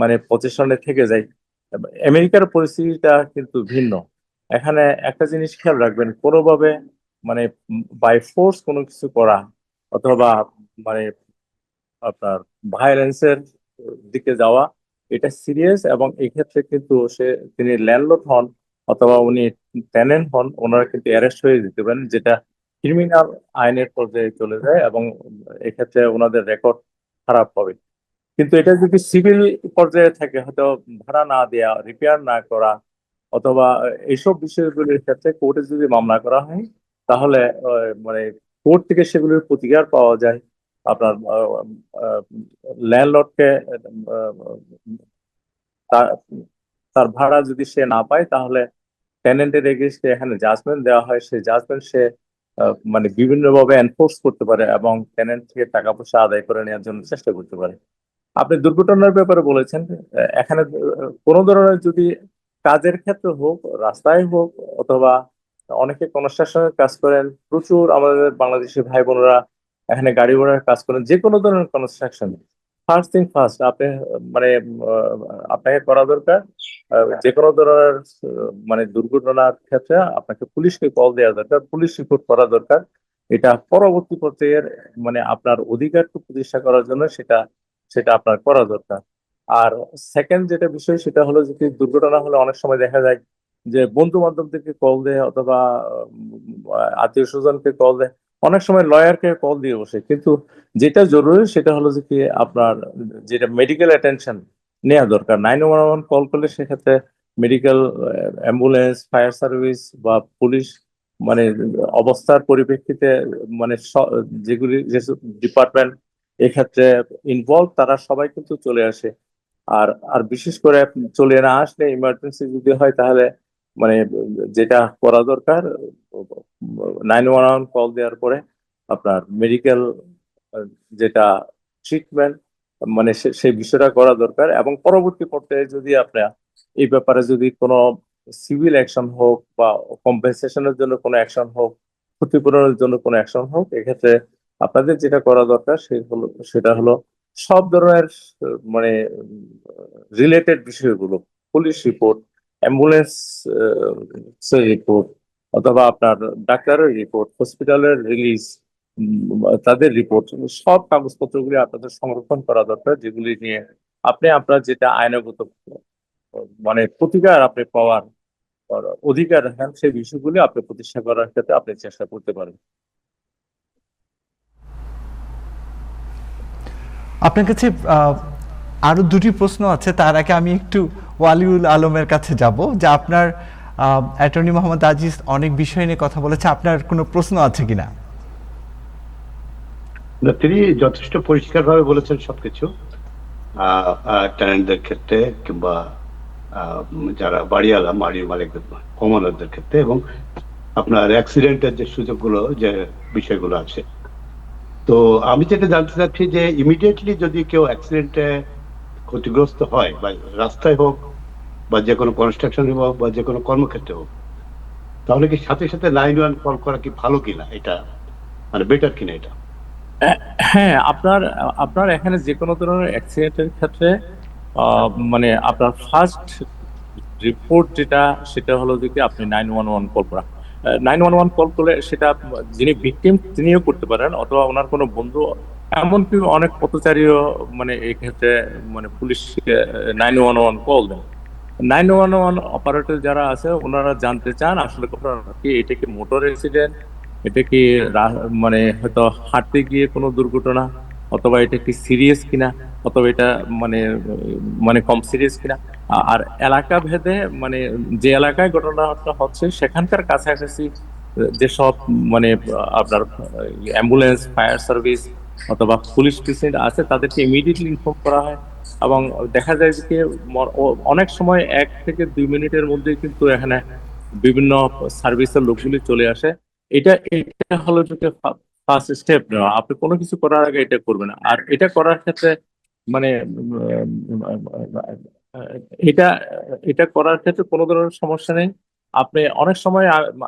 Speaker 4: মানে পজিশনে থেকে যায়। আমেরিকার পরিস্থিতিটা কিন্তু ভিন্ন। এখানে একটা জিনিস খেয়াল রাখবেন, কোনোভাবে মানে বাই ফোর্স কোনো কিছু করা, অথবা মানে আপনার ভায়োলেন্সের দিকে যাওয়া, এটা সিরিয়াস। এবং এই ক্ষেত্রে কিন্তু তিনি ল্যান্ডলর্ড হন অথবা উনি টেনেন্ট হন, ওনারা কিন্তু অ্যারেস্ট হয়ে যেতে পারেন, যেটা ক্রিমিনাল আইনের পর্যায়ে চলে যায়, এবং এক্ষেত্রে ওনাদের রেকর্ড খারাপ হবে। কিন্তু এটা যদি সিভিল পর্যায়ে থাকে, হয়তো ভাড়া না দেয়া, রিপেয়ার না করা, অথবা এইসব বিষয়গুলির ক্ষেত্রে কোর্টে যদি মামলা করা হয়, তাহলে মানে কোর্ট থেকে সেগুলির প্রতিকার পাওয়া যায়। আপনার ল্যান্ডলর্ডকে তার তার ভাড়া যদি সে না পায়, তাহলে টেনেন্টের এগেইনস্টে এখানে জাজমেন্ট দেওয়া হয়, সেই জাজমেন্ট সে মানে বিভিন্নভাবে এনফোর্স করতে পারে এবং টেনেন্ট থেকে টাকা পয়সা আদায় করে নেওয়ার জন্য চেষ্টা করতে পারে। আপনি দুর্ঘটনার ব্যাপারে বলেছেন, এখানে কোনো ধরনের যদি কাজের ক্ষেত্রে হোক, রাস্তায় হোক, অথবা অনেকে কনস্ট্রাকশনের কাজ করেন, প্রচুর আমাদের বাংলাদেশি ভাই বোনেরা এখানে গাড়ি ঘোড়ার কাজ করেন, যে কোনো ধরনের কনস্ট্রাকশন, ফার্স্ট থিং ফার্স্ট আপনি মানে আপনাকে করা দরকার যে কোনো ধরনের মানে দুর্ঘটনার ক্ষেত্রে আপনাকে পুলিশকে কল দেওয়া দরকার, পুলিশ রিপোর্ট করা দরকার। এটা পরবর্তী পর্যায়ের মানে আপনার অধিকারকে প্রতিষ্ঠা করার জন্য সেটা সেটা আপনার করা দরকার। আর সেকেন্ড যেটা বিষয় সেটা হলো যে কি দুর্ঘটনা হলে অনেক সময় দেখা যায় যে বন্ধু বান্ধবদেরকে কল দেয় অথবা আত্মীয় স্বজনকে কল দেয়, অনেক সময় লয়ারকে কল দিয়ে বসে, কিন্তু যেটা জরুরি সেটা হলো যে কি আপনার যেটা মেডিকেল অ্যাটেনশন নেওয়া দরকার। 911 কল করলে সেক্ষেত্রে মেডিকেল, অ্যাম্বুলেন্স, ফায়ার সার্ভিস বা পুলিশ মানে অবস্থার পরিপ্রেক্ষিতে মানে যেগুলি যেসব ডিপার্টমেন্ট এক্ষেত্রে ইনভলভ তারা সবাই কিন্তু চলে আসে। আর আর বিশেষ করে চলে না আসলে ইমার্জেন্সি যদি হয় তাহলে মানে যেটা করা দরকার 911 কল দেওয়ার পরে আপনার মেডিকেল যেটা ট্রিটমেন্ট মানে সেই বিষয়টা করা দরকার। এবং পরবর্তী পর্যায়ে যদি আপনার এই ব্যাপারে যদি কোনো সিভিল অ্যাকশন হোক বা কম্পেনসেশনের জন্য কোনো অ্যাকশন হোক, ক্ষতিপূরণের জন্য কোনো অ্যাকশন হোক, এক্ষেত্রে আপনাদের যেটা করা দরকার সেটা হলো সব ধরনের মানে রিলেটেড বিষয়গুলো, পুলিশ রিপোর্ট, অ্যাম্বুলেন্স রিপোর্ট, অথবা আপনার ডাক্তারের রিপোর্ট, হসপিটালের রিলিজ, তাদের রিপোর্ট, সব কাগজপত্রগুলি আপনাদের সংরক্ষণ করা দরকার, যেগুলি নিয়ে আপনি আপনার যেটা আইনগত মানে প্রতিকার আপনি পাওয়ার অধিকার রাখেন সেই বিষয়গুলি আপনি প্রতিষ্ঠা করার ক্ষেত্রে আপনি চেষ্টা করতে পারেন।
Speaker 1: আপনার কাছে আরো দুটি প্রশ্ন আছে, তার আগে আমি একটু ওয়ালিউল আলমের কাছে যাব যে আপনার অ্যাটর্নি মোহাম্মদ আজিজ অনেক বিষয় নিয়ে কথা বলেছে, আপনার কোনো প্রশ্ন আছে কিনা?
Speaker 5: না, তিনি যথেষ্ট পরিষ্কারভাবে বলেছেন সবকিছু, টেনেন্টদের ক্ষেত্রে কিংবা যারা বাড়িওয়ালা বাড়ির মালিকদের কমানোদের ক্ষেত্রে, এবং আপনার অ্যাক্সিডেন্টের যে সুযোগগুলো যে বিষয়গুলো আছে। তো আমি যেটা জানতে চাচ্ছি যে ইমিডিয়েটলি যদি কেউ অ্যাক্সিডেন্টে ক্ষতিগ্রস্ত হয়, বা রাস্তায় হোক বা যে কোনো কনস্ট্রাকশনে হোক বা যে কোনো কর্মক্ষেত্রে হোক, তাহলে কি সাথে সাথে 911 কল করা কি ভালো কিনা, এটা মানে বেটার কিনা এটা?
Speaker 4: হ্যাঁ, আপনার আপনার এখানে যে কোনো ধরনের অ্যাক্সিডেন্টের ক্ষেত্রে মানে আপনার ফার্স্ট রিপোর্ট যেটা সেটা হলো যে কি আপনি 911 কল করা। 911 কল করলে সেটা যিনি ভিকটিম তিনিও করতে পারেন অথবা ওনার কোনো বন্ধু, এমনকি অনেক পথচারীও মানে এই ক্ষেত্রে মানে পুলিশকে 911 কল দেন। 911 অপারেটর যারা আছে ওনারা জানতে চান আসলে ঘটনাটা কি, এটা কি মোটর অ্যাক্সিডেন্ট, এটা কি মানে হয়তো হাঁটতে গিয়ে কোনো দুর্ঘটনা, অথবা এটা কি সিরিয়াস কিনা, অথবা এটা মানে মানে কম সিরিয়াস কিনা। আর এলাকা ভেদে মানে যে এলাকায় ঘটনাটা হচ্ছে সেখানকার কাছাকাছি যেসব মানে আপনার অ্যাম্বুলেন্স, ফায়ার সার্ভিস অথবা পুলিশ প্রেসিডেন্ট আছে তাদেরকে ইমিডিয়েটলি ইনফর্ম করা হয়। এবং দেখা যায় যে অনেক সময় 1 থেকে 2 মিনিটের মধ্যে কিন্তু এখানে বিভিন্ন সার্ভিসের লোকগুলি চলে আসে। এটা হলো যে ফার্স্ট স্টেপ নেওয়া, আপনি কোনো কিছু করার আগে এটা করবেন। আর এটা করার ক্ষেত্রে মানে এটা এটা করার ক্ষেত্রে কোনো ধরনের সমস্যা নেই। আপনি অনেক সময়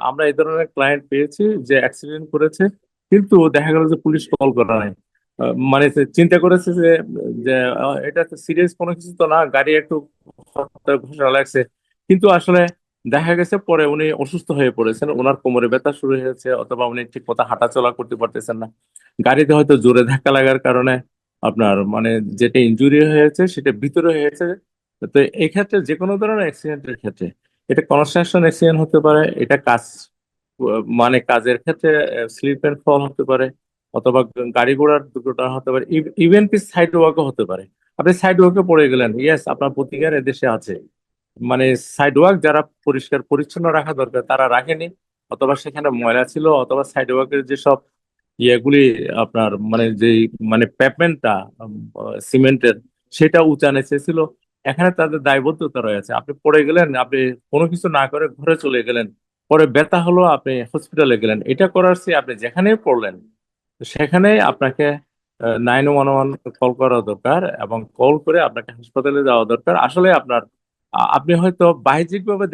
Speaker 4: আমরা এই ধরনের ক্লায়েন্ট পেয়েছি যে অ্যাক্সিডেন্ট করেছে কিন্তু দেখা গেল যে পুলিশ কল করা নাই। মানে সে চিন্তা করেছে যে যে এটা সিরিয়াস কোনো কিছু তো না, গাড়ি একটু ঘোষণা লাগছে, কিন্তু আসলে দেখা গেছে পরে উনি অসুস্থ হয়ে পড়েছেন, ওনার কোমরে ব্যথা শুরু হয়েছে অথবা উনি ঠিক মতো হাঁটাচলা করতে পারতেছেন না, গাড়িতে হয়তো জোরে ধাক্কা লাগার কারণে আপনার মানে যেটা ইনজুরি হয়েছে সেটা ভিতরে হয়েছে। তো এই ক্ষেত্রে যে কোনো ধরনের অ্যাক্সিডেন্টের ক্ষেত্রে, এটা কনস্ট্রাকশন অ্যাক্সিডেন্ট হতে পারে, এটা কাজ মানে কাজের ক্ষেত্রে স্লিপ এন্ড ফল হতে পারে, অথবা গাড়ি ঘোড়ার দুর্ঘটনা হতে পারে, ইভেন কি সাইড ওয়াকও হতে পারে। আপনি সাইড ওয়াকে পড়ে গেলেন, ইয়েস আপনার প্রতিকার এদেশে আছে, মানে সাইড ওয়াক যারা পরিষ্কার পরিচ্ছন্ন রাখা দরকার তারা রাখেনি, অথবা সেখানে ময়লা ছিল, অথবা সাইড ওয়াকের যেসব ইয়েগুলি আপনার মানে যে মানে পেভমেন্টটা সিমেন্টের সেটা উঁচা নিচে ছিল, এখানে তাদের দায়বদ্ধতা রয়েছে। আপনি পড়ে গেলেন, আপনি কোনো কিছু না করে ঘরে চলে গেলেন, পরে ব্যথা হলো, আপনি হসপিটালে গেলেন, এটা করার চেয়ে আপনি যেখানেই পড়লেন সেখানেই আপনাকে 911 কল করা দরকার, এবং কল করে আপনাকে হাসপাতালে যাওয়া দরকার। আসলে আপনার আপনি হয়তো বাহ্যিকভাবে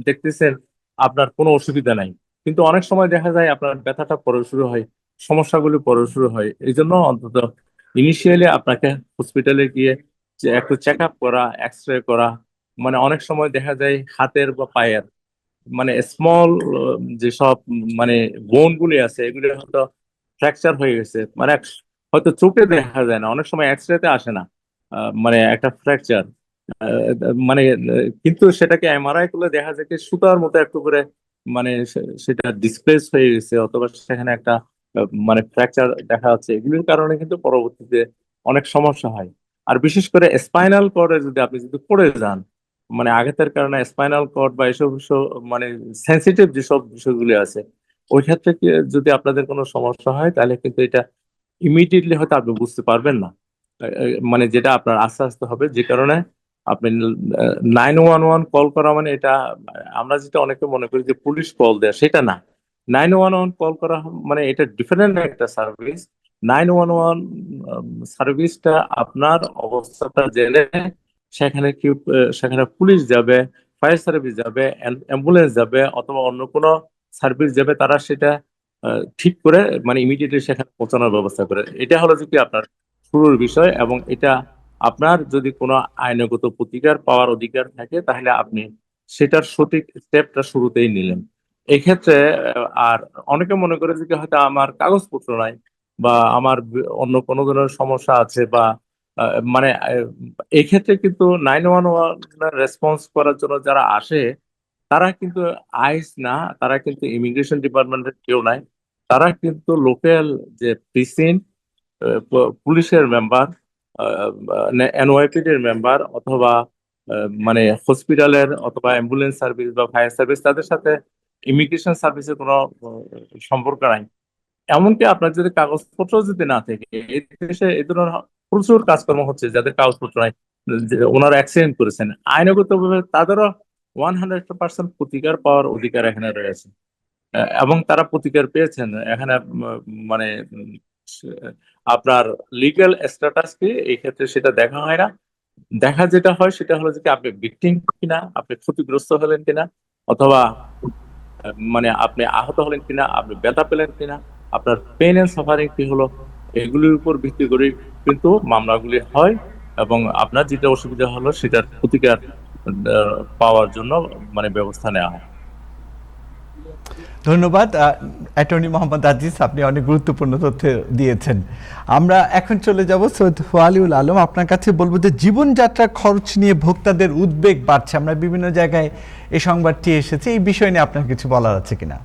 Speaker 4: দেখতেছেন আপনার কোনো অসুবিধা নাই, কিন্তু অনেক সময় দেখা যায় আপনার ব্যথাটা পরে শুরু হয়, সমস্যাগুলি পরে শুরু হয়। এই জন্য অন্তত ইনিশিয়ালি আপনাকে হসপিটালে গিয়ে যে একটু চেক আপ করা, এক্স রে করা, মানে অনেক সময় দেখা যায় হাতের বা পায়ের মানে স্মল যেসব মানে বোন গুলি আছে এগুলি হয়তো ফ্র্যাকচার হয়ে গেছে, মানে হয়তো চোখে দেখা যায় না, অনেক সময় এক্সরেতে আসে না, মানে একটা ফ্র্যাকচার, মানে কিন্তু সেটাকে এমআরআই করলে দেখা যায় কি সুতার মতো একটু করে মানে সেটা ডিসপ্লেস হয়ে গেছে, অথবা সেখানে একটা মানে ফ্র্যাকচার দেখা যাচ্ছে। এগুলির কারণে কিন্তু পরবর্তীতে অনেক সমস্যা হয়। আর বিশেষ করে স্পাইনাল কর্ডে যদি পড়ে যান, মানে আঘাতের কারণে স্পাইনাল কর্ড বা এসব মানে সেন্সিটিভ যেসব বিষয়গুলি আছে, ওই ক্ষেত্রে যদি আপনাদের কোনো সমস্যা হয় তাহলে কিন্তু এটা ইমিডিয়েটলি হয়তো আপনি বুঝতে পারবেন না, মানে যেটা আপনার আস্তে আস্তে হবে, যে কারণে আপনি 911 কল করা মানে এটা আমরা যেটা অনেকে মনে করি যে পুলিশ কল দেয়, সেটা না। 911 কল করা মানে এটা ডিফারেন্ট একটা সার্ভিস। 911 সার্ভিসটা আপনার অবস্থাটা জেনে সেখানে পুলিশ যাবে, ফায়ার সার্ভিস যাবে, অ্যাম্বুলেন্স যাবে, অথবা অন্য কোনো সার্ভিস যাবে, তারা সেটা ঠিক করে মানে ইমিডিয়েটলি সেখানে পৌঁছানোর ব্যবস্থা করে। এটা হলো যদি আপনার শুরুর বিষয়, এবং এটা আপনার যদি কোনো আইনগত প্রতিকার পাওয়ার অধিকার থাকে তাহলে আপনি সেটার সঠিক স্টেপটা শুরুতেই নিলেন। এক্ষেত্রে আর অনেকে মনে করে যে কি হয়তো আমার কাগজপত্র নাই, বা আমার অন্য কোনো ধরনের সমস্যা আছে, বা মানে এই ক্ষেত্রে কিন্তু 911 রেসপন্স করার জন্য যারা আসে তারা কিন্তু আইস না, তারা কিন্তু ইমিগ্রেশন ডিপার্টমেন্টের কেউ নাই, তারা কিন্তু লোকাল যে প্রিসিন্ট পুলিশের মেম্বার, এনওয়াইপিড এর মেম্বার, অথবা মানে হসপিটালের অথবা অ্যাম্বুলেন্স সার্ভিস বা ফায়ার সার্ভিস, তাদের সাথে ইমিগ্রেশন সার্ভিসের কোনো সম্পর্ক নাই। এমনকি আপনার যদি কাগজপত্র যদি না থাকে, এই দেশে এই ধরনের প্রচুর কাজকর্ম হচ্ছে যাদের কাগজপত্র নাই, যে ওনারা অ্যাক্সিডেন্ট করেছেন, আইনগতভাবে তাদেরও 100% প্রতিকার পাওয়ার অধিকার এখানে রয়েছে। এবং তারা প্রতিকার পেয়েছেন এখানে। মানে আপনার লিগ্যাল স্ট্যাটাস কি এই ক্ষেত্রে সেটা দেখা হয় না। দেখা যেটা হয় সেটা হলো যে কি আপনি ভিকটিম কিনা, আপনি ক্ষতিগ্রস্ত হলেন কিনা, অথবা মানে আপনি আহত হলেন কিনা, আপনি ব্যথা পেলেন কিনা, আপনার পেইন এন্ড সাফারিং কি হলো, এগুলির উপর ভিত্তি করে কিন্তু মামলাগুলি হয়, এবং আপনার যেটা অসুবিধা হলো সেটার প্রতিকার পাওয়ার জন্য মানে ব্যবস্থা নেওয়া হয়।
Speaker 1: ধন্যবাদ অ্যাটর্নি মোহাম্মদ আজিজ, আপনি অনেক গুরুত্বপূর্ণ তথ্য দিয়েছেন। আমরা এখন চলে যাব সৈয়দ ওয়ালিউল আলম, আপনার কাছে বলবো যে জীবনযাত্রার খরচ নিয়ে ভোক্তাদের উদ্বেগ বাড়ছে, আমরা বিভিন্ন জায়গায় এই সংবাদটি এসেছে, এই বিষয় নিয়ে আপনার কিছু বলার আছে কিনা?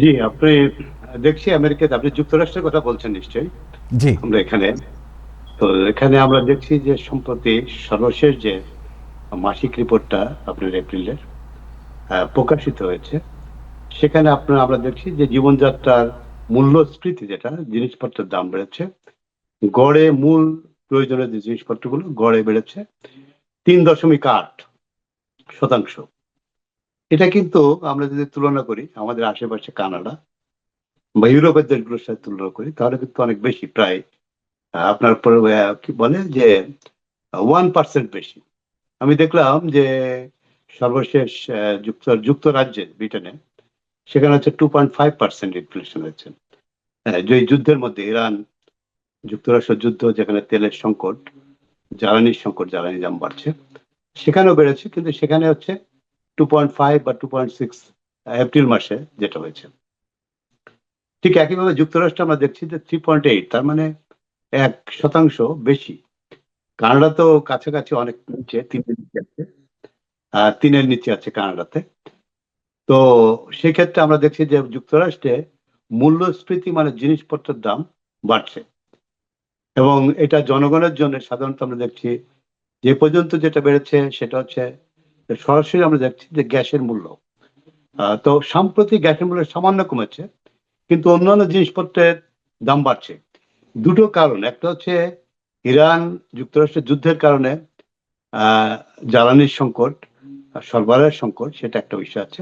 Speaker 5: জি, আপনি দেখছি আমেরিকাতে, আপনি যুক্তরাষ্ট্রের কথা বলছেন নিশ্চয়ই।
Speaker 1: জি,
Speaker 5: আমরা এখানে আমরা দেখছি যে সম্প্রতি সর্বশেষ যে মাসিক রিপোর্টটা আপনার এপ্রিলের প্রকাশিত হয়েছে, সেখানে আমরা দেখছি যে জীবনযাত্রার মূল্যস্ফীতি, যেটা জিনিসপত্রের দাম বেড়েছে, গড়ে মূল প্রয়োজনীয় যে জিনিসপত্রগুলো গড়ে বেড়েছে 3.8%। এটা কিন্তু আমরা যদি তুলনা করি আমাদের আশেপাশে কানাডা বা ইউরোপের দেশগুলোর সাথে তুলনা করি, তাহলে কিন্তু অনেক বেশি, প্রায় আপনার কি বলে যে 1% বেশি। আমি দেখলাম যে সর্বশেষ যুক্তরাজ্যে, ব্রিটেনে, সেখানে হচ্ছে 2.5% ইনফ্লেশন হয়েছে। যে যুদ্ধের মধ্যে ইরান যুক্তরাষ্ট্র যুদ্ধ, যেখানে তেলের সংকট, জ্বালানির দাম বাড়ছে, সেখানেও বেড়েছে, কিন্তু সেখানে হচ্ছে 2.5 বা 2.6 এপ্রিল মাসে যেটা হয়েছে। ঠিক একইভাবে যুক্তরাষ্ট্রে আমরা দেখছি যে 3.8, তার মানে 1% বেশি। কানাডা তো কাছাকাছি অনেক নিচে, 3-এর নিচে আছে কানাডাতে। তো সেক্ষেত্রে আমরা দেখছি যে যুক্তরাষ্ট্রে মূল্যস্ফীতি মানে জিনিসপত্রের দাম বাড়ছে, এবং এটা জনগণের জন্য সাধারণত আমরা দেখছি যে পর্যন্ত যেটা বেড়েছে সেটা হচ্ছে সরাসরি আমরা দেখছি যে গ্যাসের মূল্য। তো সম্প্রতি গ্যাসের মূল্য সামান্য কমেছে, কিন্তু অন্যান্য জিনিসপত্রের দাম বাড়ছে। দুটো কারণ, একটা হচ্ছে ইরান যুক্তরাষ্ট্রের যুদ্ধের কারণে জ্বালানির সংকট, সরবরাহের সংকট, সেটা একটা বিষয় আছে।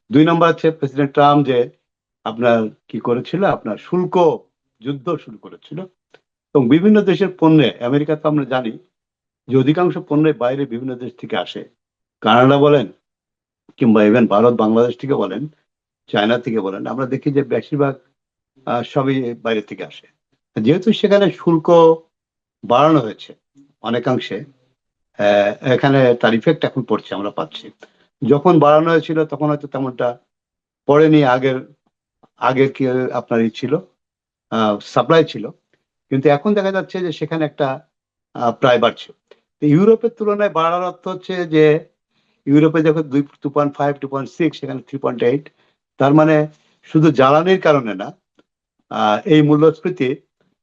Speaker 5: 2 নম্বর আছে প্রেসিডেন্ট ট্রাম্প যে আপনার কি করেছিল, আপনার শুল্ক যুদ্ধ শুরু করেছিল এবং বিভিন্ন দেশের পণ্যে, আমেরিকা তো আমরা জানি যে অধিকাংশ পণ্যের বাইরে বিভিন্ন দেশ থেকে আসে, কানাডা বলেন কিংবা ইভেন ভারত বাংলাদেশ থেকে বলেন, চায়না থেকে বলেন, আমরা দেখি যে বেশিরভাগ সবই বাইরে থেকে আসে। যেহেতু সেখানে শুল্ক বাড়ানো হয়েছে অনেকাংশে, এখানে তার ইফেক্ট এখন পড়ছে, আমরা পাচ্ছি। যখন বাড়ানো হয়েছিল তখন হয়তো তেমনটা পড়েনি, আগের কি আপনার ছিল সাপ্লাই ছিল, কিন্তু এখন দেখা যাচ্ছে যে সেখানে একটা প্রায় বাড়ছে। ইউরোপের তুলনায় বাড়ার অর্থ হচ্ছে যে ইউরোপে যখন 2.5 2.6 সেখানে 3.8, তার মানে শুধু জ্বালানির কারণে না, এই মূল্যস্ফীতি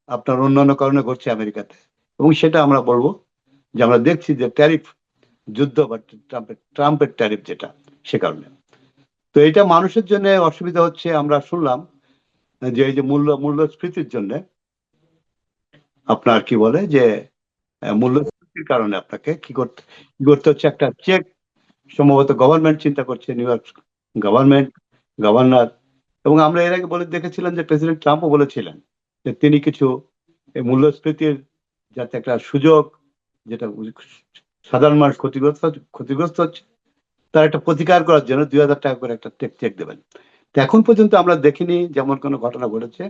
Speaker 5: আপনার অন্যান্য কারণে ঘটছে আমেরিকাতে, এবং সেটা আমরা বলবো যে আমরা দেখছি যে ট্যারিফ যুদ্ধ বা ট্রাম্পের ট্যারিফ যেটা, সে কারণে। তো এটা মানুষের জন্য অসুবিধা হচ্ছে। আমরা শুনলাম যে এই যে মূল্যস্ফীতির জন্য আপনার কি বলে যে মূল্যস্ফীতির কারণে আপনাকে কি করতে হচ্ছে, একটা চেক সম্ভবত গভর্নমেন্ট চিন্তা করছে, নিউ ইয়র্ক গভর্নর, এবং আমরা এর আগে বলে দেখেছিলাম যে প্রেসিডেন্ট ট্রাম্পও বলেছিলেন যে তিনি কিছু মূল্যস্ফীতির যাতে একটা সুযোগ, যেটা সাধারণ মানুষ ক্ষতিগ্রস্ত হচ্ছে, তার একটা প্রতিকার করার জন্য 2,000 টাকা করে একটা চেক দেবেন। তো এখন পর্যন্ত আমরা দেখিনি যেমন কোনো ঘটনা ঘটেছে।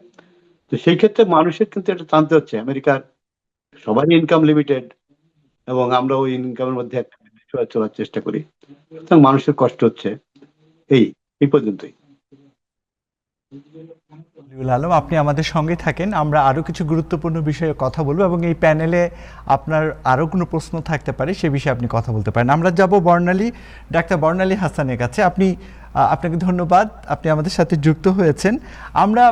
Speaker 5: তো সেই ক্ষেত্রে মানুষের কিন্তু এটা টানতে হচ্ছে, আমেরিকার সবারই ইনকাম লিমিটেড এবং আমরা ওই ইনকামের মধ্যে একটা চলার চেষ্টা করি, সুতরাং মানুষের কষ্ট হচ্ছে। এই পর্যন্তই।
Speaker 1: আলিউল আলম, আপনি আমাদের সঙ্গে থাকেন, আমরা আরো কিছু গুরুত্বপূর্ণ বিষয়ে কথা বলবো এবং এই প্যানেলে আপনার আরো কোনো প্রশ্ন থাকতে পারে সে বিষয়ে আপনি কথা বলতে পারেন। আমরা যাব ডাক্তার বর্ণালী হাসানের কাছে। আপনাকে ধন্যবাদ, আপনি আমাদের সাথে যুক্ত হয়েছেন। আমরা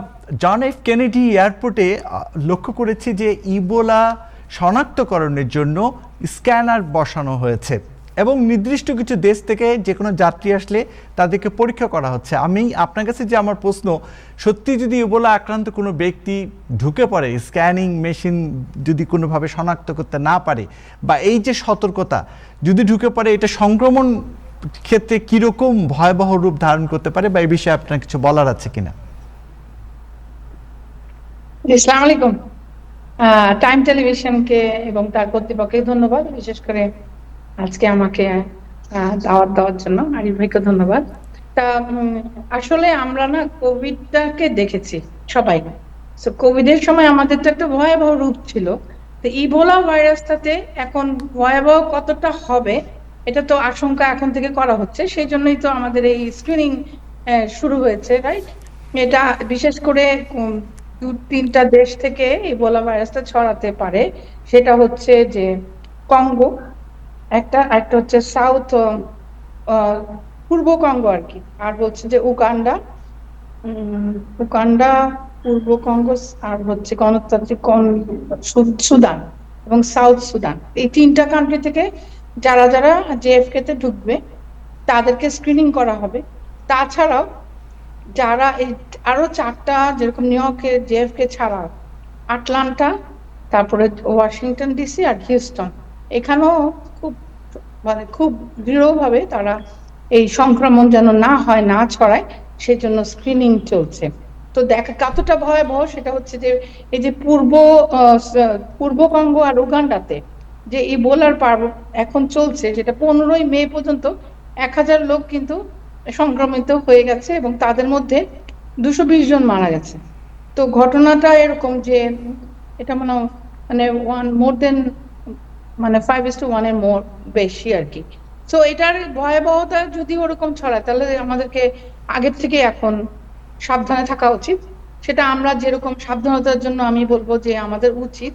Speaker 1: জন এফ কেনেডি এয়ারপোর্টে লক্ষ্য করেছি যে ইবোলা শনাক্তকরণের জন্য স্ক্যানার বসানো হয়েছে এবং নির্দিষ্ট কিছু দেশ থেকে যে কোনো যাত্রী আসলে তাদেরকে পরীক্ষা করা হচ্ছে। আমি আপনার কাছে যে আমার প্রশ্ন, সত্যি যদি ইবোলা আক্রান্ত কোনো ব্যক্তি ঢুকে পড়ে, স্ক্যানিং মেশিন যদি কোনোভাবে শনাক্ত করতে না পারে, বা এই যে সতর্কতা যদি ঢুকে পড়ে, এটা সংক্রমণ ক্ষেত্রে কীরকম ভয়াবহ রূপ ধারণ করতে পারে, বা এই বিষয়ে আপনার কিছু বলার আছে কিনা?
Speaker 6: আসসালামু আলাইকুম। টাইম টেলিভিশনকে এবং তার কর্তৃপক্ষকে ধন্যবাদ, বিশেষ করে আজকে আমাকে দাওয়াত দেওয়ার জন্য আরিফ ভাইকে ধন্যবাদ। তা আসলে আমরা না কোভিডটাকে দেখেছি সবাই। তো কোভিডের সময় আমাদের তো একটা ভয়াবহ রূপ ছিল, তো ইবোলা ভাইরাসটাতে এখন ভয়াবহ কতটা হবে এটা তো আশঙ্কা এখন থেকে করা হচ্ছে, সেই জন্যই তো আমাদের এই স্ক্রিনিং শুরু হয়েছে, রাইট? এটা বিশেষ করে 2-3টা দেশ থেকে ইবোলা ভাইরাসটা ছড়াতে পারে, সেটা হচ্ছে যে কঙ্গো একটা হচ্ছে সাউথ পূর্ব কঙ্গো আর কি, আর হচ্ছে যে উগান্ডা, পূর্ব কঙ্গো, আর হচ্ছে গণতান্ত্রিক সুদান এবং সাউথ সুদান। এই 3টা কান্ট্রি থেকে যারা জেএফকে তে ঢুকবে তাদেরকে স্ক্রিনিং করা হবে। তাছাড়াও যারা এই আরো 4টা, যেরকম নিউ ইয়র্কে জেএফকে ছাড়া আটলান্টা, তারপরে ওয়াশিংটন ডিসি আর হিউস্টন, এখানেও খুব দৃঢ়ভাবে তারা এই সংক্রমণ যেন না হয়, না ছড়ায়, সেজন্য স্ক্রিনিং চলছে। তো দেখা কতটা ভয়াবহ সেটা হচ্ছে যে এই যে পূর্ব কঙ্গো আর উগান্ডাতে যে ইবোলার এখন চলছে, যেটা 15ই মে পর্যন্ত 1000 লোক কিন্তু সংক্রমিত হয়ে গেছে এবং তাদের মধ্যে 220 জন মারা গেছে। তো ঘটনাটা এরকম যে এটা মানে মোর দেন 5:1 এর মোর বেশি আর কি। তো এটার ভয়াবহতা যদি ওরকম ছড়ায় তাহলে আমাদেরকে আগের থেকে এখন সাবধানে থাকা উচিত। সেটা আমরা যেরকম সাবধানতার জন্য আমি বলবো যে আমাদের উচিত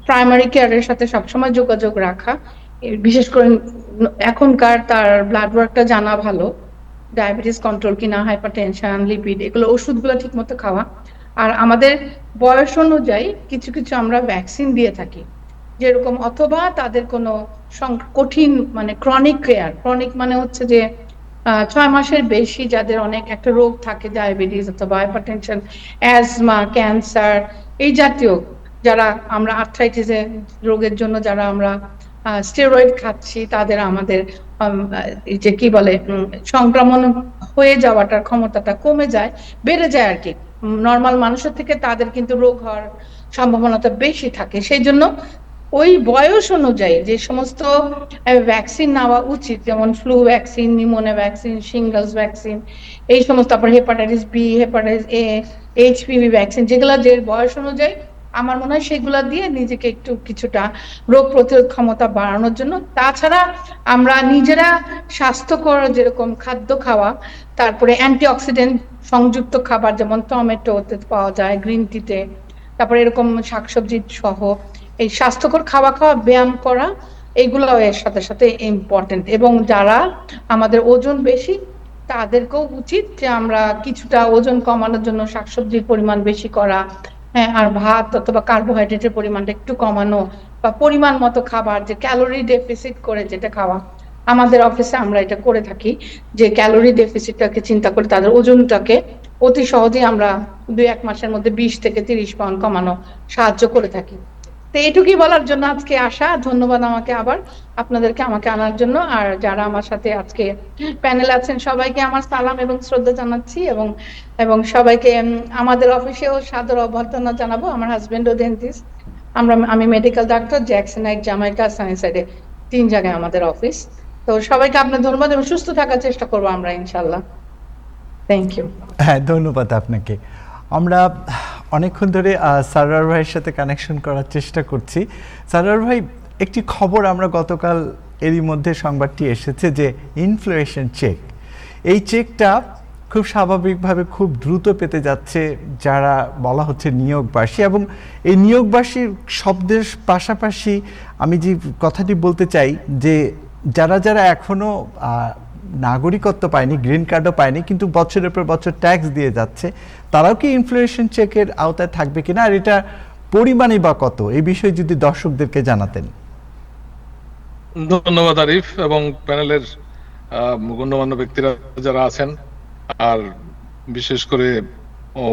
Speaker 6: প্রাইমারি কেয়ারের সাথে সবসময় যোগাযোগ রাখা, বিশেষ করে এখনকার তার ব্লাড ওয়ার্কটা জানা ভালো, ডায়াবেটিস কন্ট্রোল কিনা, হাইপারটেনশন, লিপিড, এগুলো ওষুধগুলো ঠিক মতো খাওয়া। আর আমাদের বয়স অনুযায়ী কিছু আমরা ভ্যাকসিন দিয়ে থাকি যেরকম, অথবা তাদের কোনো কঠিন ক্রনিক কেয়ার, ক্রনিক মানে হচ্ছে যে 6 মাসের বেশি যাদের অনেক একটা রোগ থাকে, ডায়াবেটিস অথবা হাইপারটেনশন, অ্যাজমা, ক্যান্সার, এই জাতীয় যারা আমরা আর্থ্রাইটিসে রোগের জন্য যারা আমরা স্টেরয়েড খাচ্ছি, তাদের আমাদের এই যে কি বলে সংক্রমণ হয়ে যাওয়াটার ক্ষমতাটা কমে যায়, বেড়ে যায় আর কি। নর্মাল মানুষের থেকে তাদের কিন্তু রোগ হওয়ার সম্ভাবনাটা বেশি থাকে। সেই জন্য ওই বয়স অনুযায়ী যে সমস্ত ভ্যাকসিন নেওয়া উচিত, যেমন flu vaccine, pneumonia vaccine, shingles vaccine, এই সমস্ত, তারপর hepatitis B, hepatitis A, HPV vaccine, যেগুলো যে বয়স অনুযায়ী আমার মনে হয় সেগুলা দিয়ে নিজেকে একটু কিছুটা রোগ প্রতিরোধ ক্ষমতা বাড়ানোর জন্য। তাছাড়া আমরা নিজেরা স্বাস্থ্যকর যেরকম খাদ্য খাওয়া, তারপরে অ্যান্টিঅক্সিডেন্ট সংযুক্ত খাবার যেমন টমেটোতে পাওয়া যায়, গ্রিন টিতে, তারপরে এরকম শাকসবজি সহ এই স্বাস্থ্যকর খাওয়া খাওয়া, ব্যায়াম করা, এইগুলো এর সাথে সাথে ইম্পর্টেন্ট। এবং যারা আমাদের ওজন বেশি তাদেরকেও উচিত যে আমরা কিছুটা ওজন কমানোর জন্য শাকসবজির পরিমাণ বেশি করা, হ্যাঁ, আর ভাত অথবা কার্বোহাইড্রেটের পরিমাণটা একটু কমানো, বা পরিমাণ মতো খাবার, যে ক্যালোরি ডেফিসিট করে যেটা খাওয়া। আমাদের অফিসে আমরা এটা করে থাকি, যে ক্যালোরি ডেফিসিটটাকে চিন্তা করে তাদের ওজনটাকে অতি সহজেই আমরা 2-1 মাসের মধ্যে 20 থেকে 30 পাউন্ড কমানো সাহায্য করে থাকি। তো এইটুকুই বলার জন্য আজকে আসা। ধন্যবাদ আমাকে আমাকে আনার জন্য। আর যারা আমার সাথে আজকে প্যানেল আছেন সবাইকে আমার সালাম এবং শ্রদ্ধা জানাচ্ছি, এবং সবাইকে আমাদের অফিসেও সাদর অভ্যর্থনা জানাবো। আমার হাজবেন্ডও ডেন্টিস্ট, আমি মেডিকেল ডাক্তার, জ্যাকসনাইট, জামাইকা, সানিসাইডে 3 জায়গায় আমাদের অফিস। তো সবাইকে আপনার ধন্যবাদ, এবং সুস্থ থাকার চেষ্টা করবো আমরা ইনশাল্লাহ। Thank you.
Speaker 1: হ্যাঁ, ধন্যবাদ আপনাকে। আমরা অনেকক্ষণ ধরে সারোয়ার ভাইয়ের সাথে কানেকশন করার চেষ্টা করছি। সারোয়ার ভাই, একটি খবর আমরা গতকাল এরই মধ্যে সংবাদটি এসেছে যে ইনফ্লেশন চেক, এই চেকটা খুব স্বাভাবিকভাবে খুব দ্রুত পেতে যাচ্ছে যারা বলা হচ্ছে নিয়োগবাসী। এবং এই নিয়োগবাসীর শব্দের পাশাপাশি আমি যে কথাটি বলতে চাই যে যারা যারা এখনও নাগরিকত্ব পায়নি, গ্রিন কার্ডও পায়নি, কিন্তু বছরের পর বছর ট্যাক্স দিয়ে যাচ্ছে, তারাও কি ইনফ্লেশন চেকের আওতায় থাকবে কিনা, আর এটা পরিমাণই বা কত, এই বিষয়ে যদি দর্শকদেরকে জানাতেন।
Speaker 3: ধন্যবাদ আরিফ এবং প্যানেলের গণ্যমান্য ব্যক্তিরা যারা আছেন, আর বিশেষ করে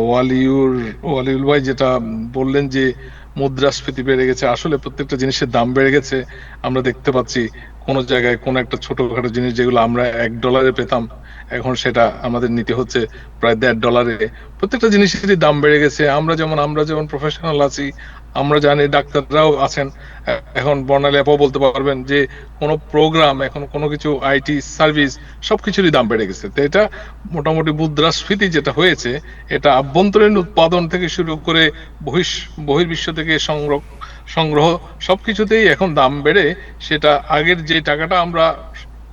Speaker 3: ওয়ালিউল ভাই যেটা বললেন যে মুদ্রাস্ফীতি বেড়ে গেছে। আসলে প্রত্যেকটা জিনিসের দাম বেড়ে গেছে। আমরা দেখতে পাচ্ছি কোন জায়গায় কোন একটা ছোটখাটো জিনিস যেগুলো আমরা $1 পেতাম, এখন সেটা আমাদের নিতে হচ্ছে প্রায় $1.50। প্রত্যেকটা জিনিসেরই দাম বেড়ে গেছে। আমরা যেমন প্রফেশনাল আছি, আমরা জানি, ডাক্তাররাও আছেন, এখন বর্ণালী অ্যাপও বলতে পারবেন যে কোনো প্রোগ্রাম, এখন কোনো কিছু আইটি সার্ভিস, সবকিছুরই দাম বেড়ে গেছে। তো এটা মোটামুটি মুদ্রাস্ফীতি যেটা হয়েছে, এটা আভ্যন্তরীণ উৎপাদন থেকে শুরু করে বহির্বিশ্ব থেকে সংগ্রহ সবকিছুতেই এখন দাম বেড়ে, সেটা আগের যে টাকাটা আমরা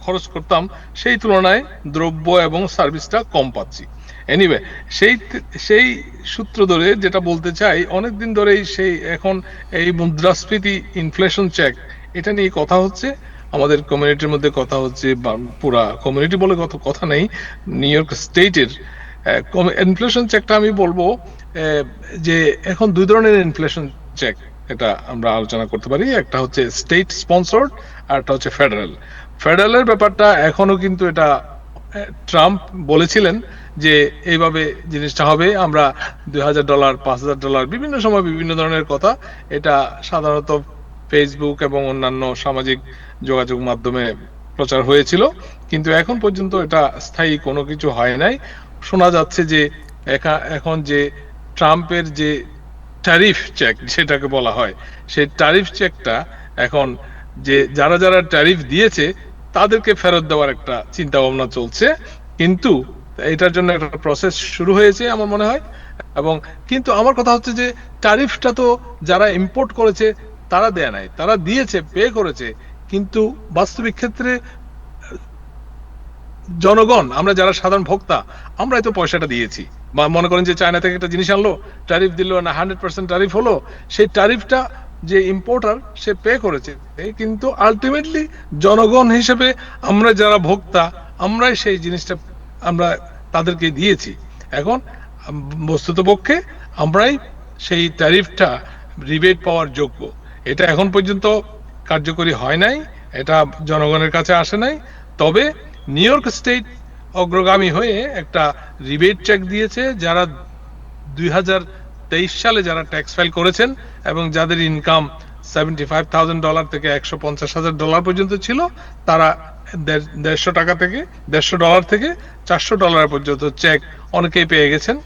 Speaker 3: খরচ করতাম সেই তুলনায় দ্রব্য এবং সার্ভিসটা কম পাচ্ছি। এনিওয়ে, সেই সূত্র ধরে যেটা বলতে চাই, অনেকদিন ধরেই এখন এই মুদ্রাস্ফীতি ইনফ্লেশন চেক, এটা নিয়ে কথা হচ্ছে, আমাদের কমিউনিটির মধ্যে কথা হচ্ছে, পুরা কমিউনিটি বলে কথা নেই, নিউ ইয়র্ক স্টেটের ইনফ্লেশন চেকটা আমি বলবো যে এখন 2 ধরনের ইনফ্লেশন চেক এটা আমরা আলোচনা করতে পারি। একটা হচ্ছে স্টেট স্পন্সর্ড, আর একটা হচ্ছে ফেডারেলের ব্যাপারটা এখনো কিন্তু এটা ট্রাম্প বলেছিলেন যে এইভাবে জিনিসটা হবে, আমরা $2,000, $5,000, বিভিন্ন সময় বিভিন্ন ধরনের কথা, এটা সাধারণত ফেসবুক এবং অন্যান্য সামাজিক যোগাযোগ মাধ্যমে প্রচার হয়েছিল, কিন্তু এখন পর্যন্ত এটা স্থায়ী কোনো কিছু হয় নাই। শোনা যাচ্ছে যে এখন যে ট্রাম্পের যে ট্যারিফ চেক যেটাকে বলা হয়, সেই ট্যারিফ চেকটা এখন যে যারা যারা ট্যারিফ দিয়েছে তাদেরকে ফেরত দেওয়ার একটা চিন্তা ভাবনা চলছে, কিন্তু এটার জন্য একটা প্রসেস শুরু হয়েছে আমার মনে হয়। এবং কিন্তু আমার কথা হচ্ছে যে ট্যারিফটা তো যারা ইম্পোর্ট করেছে তারা দেয় নাই, তারা দিয়েছে, পে করেছে, কিন্তু বাস্তবিক ক্ষেত্রে জনগণ, আমরা যারা সাধারণ ভোক্তা, আমরাই তো পয়সাটা দিয়েছি। বা মনে করেন যে চায়না থেকে একটা জিনিস আনলো, ট্যারিফ দিল না, 100% ট্যারিফ হলো, সেই ট্যারিফটা যে ইম্পোর্টার সে পে করেছে, কিন্তু আলটিমেটলি জনগণ হিসেবে আমরা যারা ভোক্তা, আমরাই সেই জিনিসটা আমরা তাদেরকে দিয়েছি। এখন বস্তুতপক্ষে আমরাই সেই ট্যারিফটা রিবেট পাওয়ার যোগ্য। এটা এখন পর্যন্ত কার্যকরী হয় নাই, এটা জনগণের কাছে আসে নাই। তবে নিউ ইয়র্ক স্টেট অগ্রগামী হয়ে একটা রিবেট চেক দিয়েছে, যারা 2023 সালে যারা ট্যাক্স ফাইল করেছেন এবং যাদের ইনকাম $75,000 থেকে $150,000 পর্যন্ত ছিল, তারা $150 থেকে $150 থেকে $400 পর্যন্ত চেক অনেকেই পেয়ে গেছেন।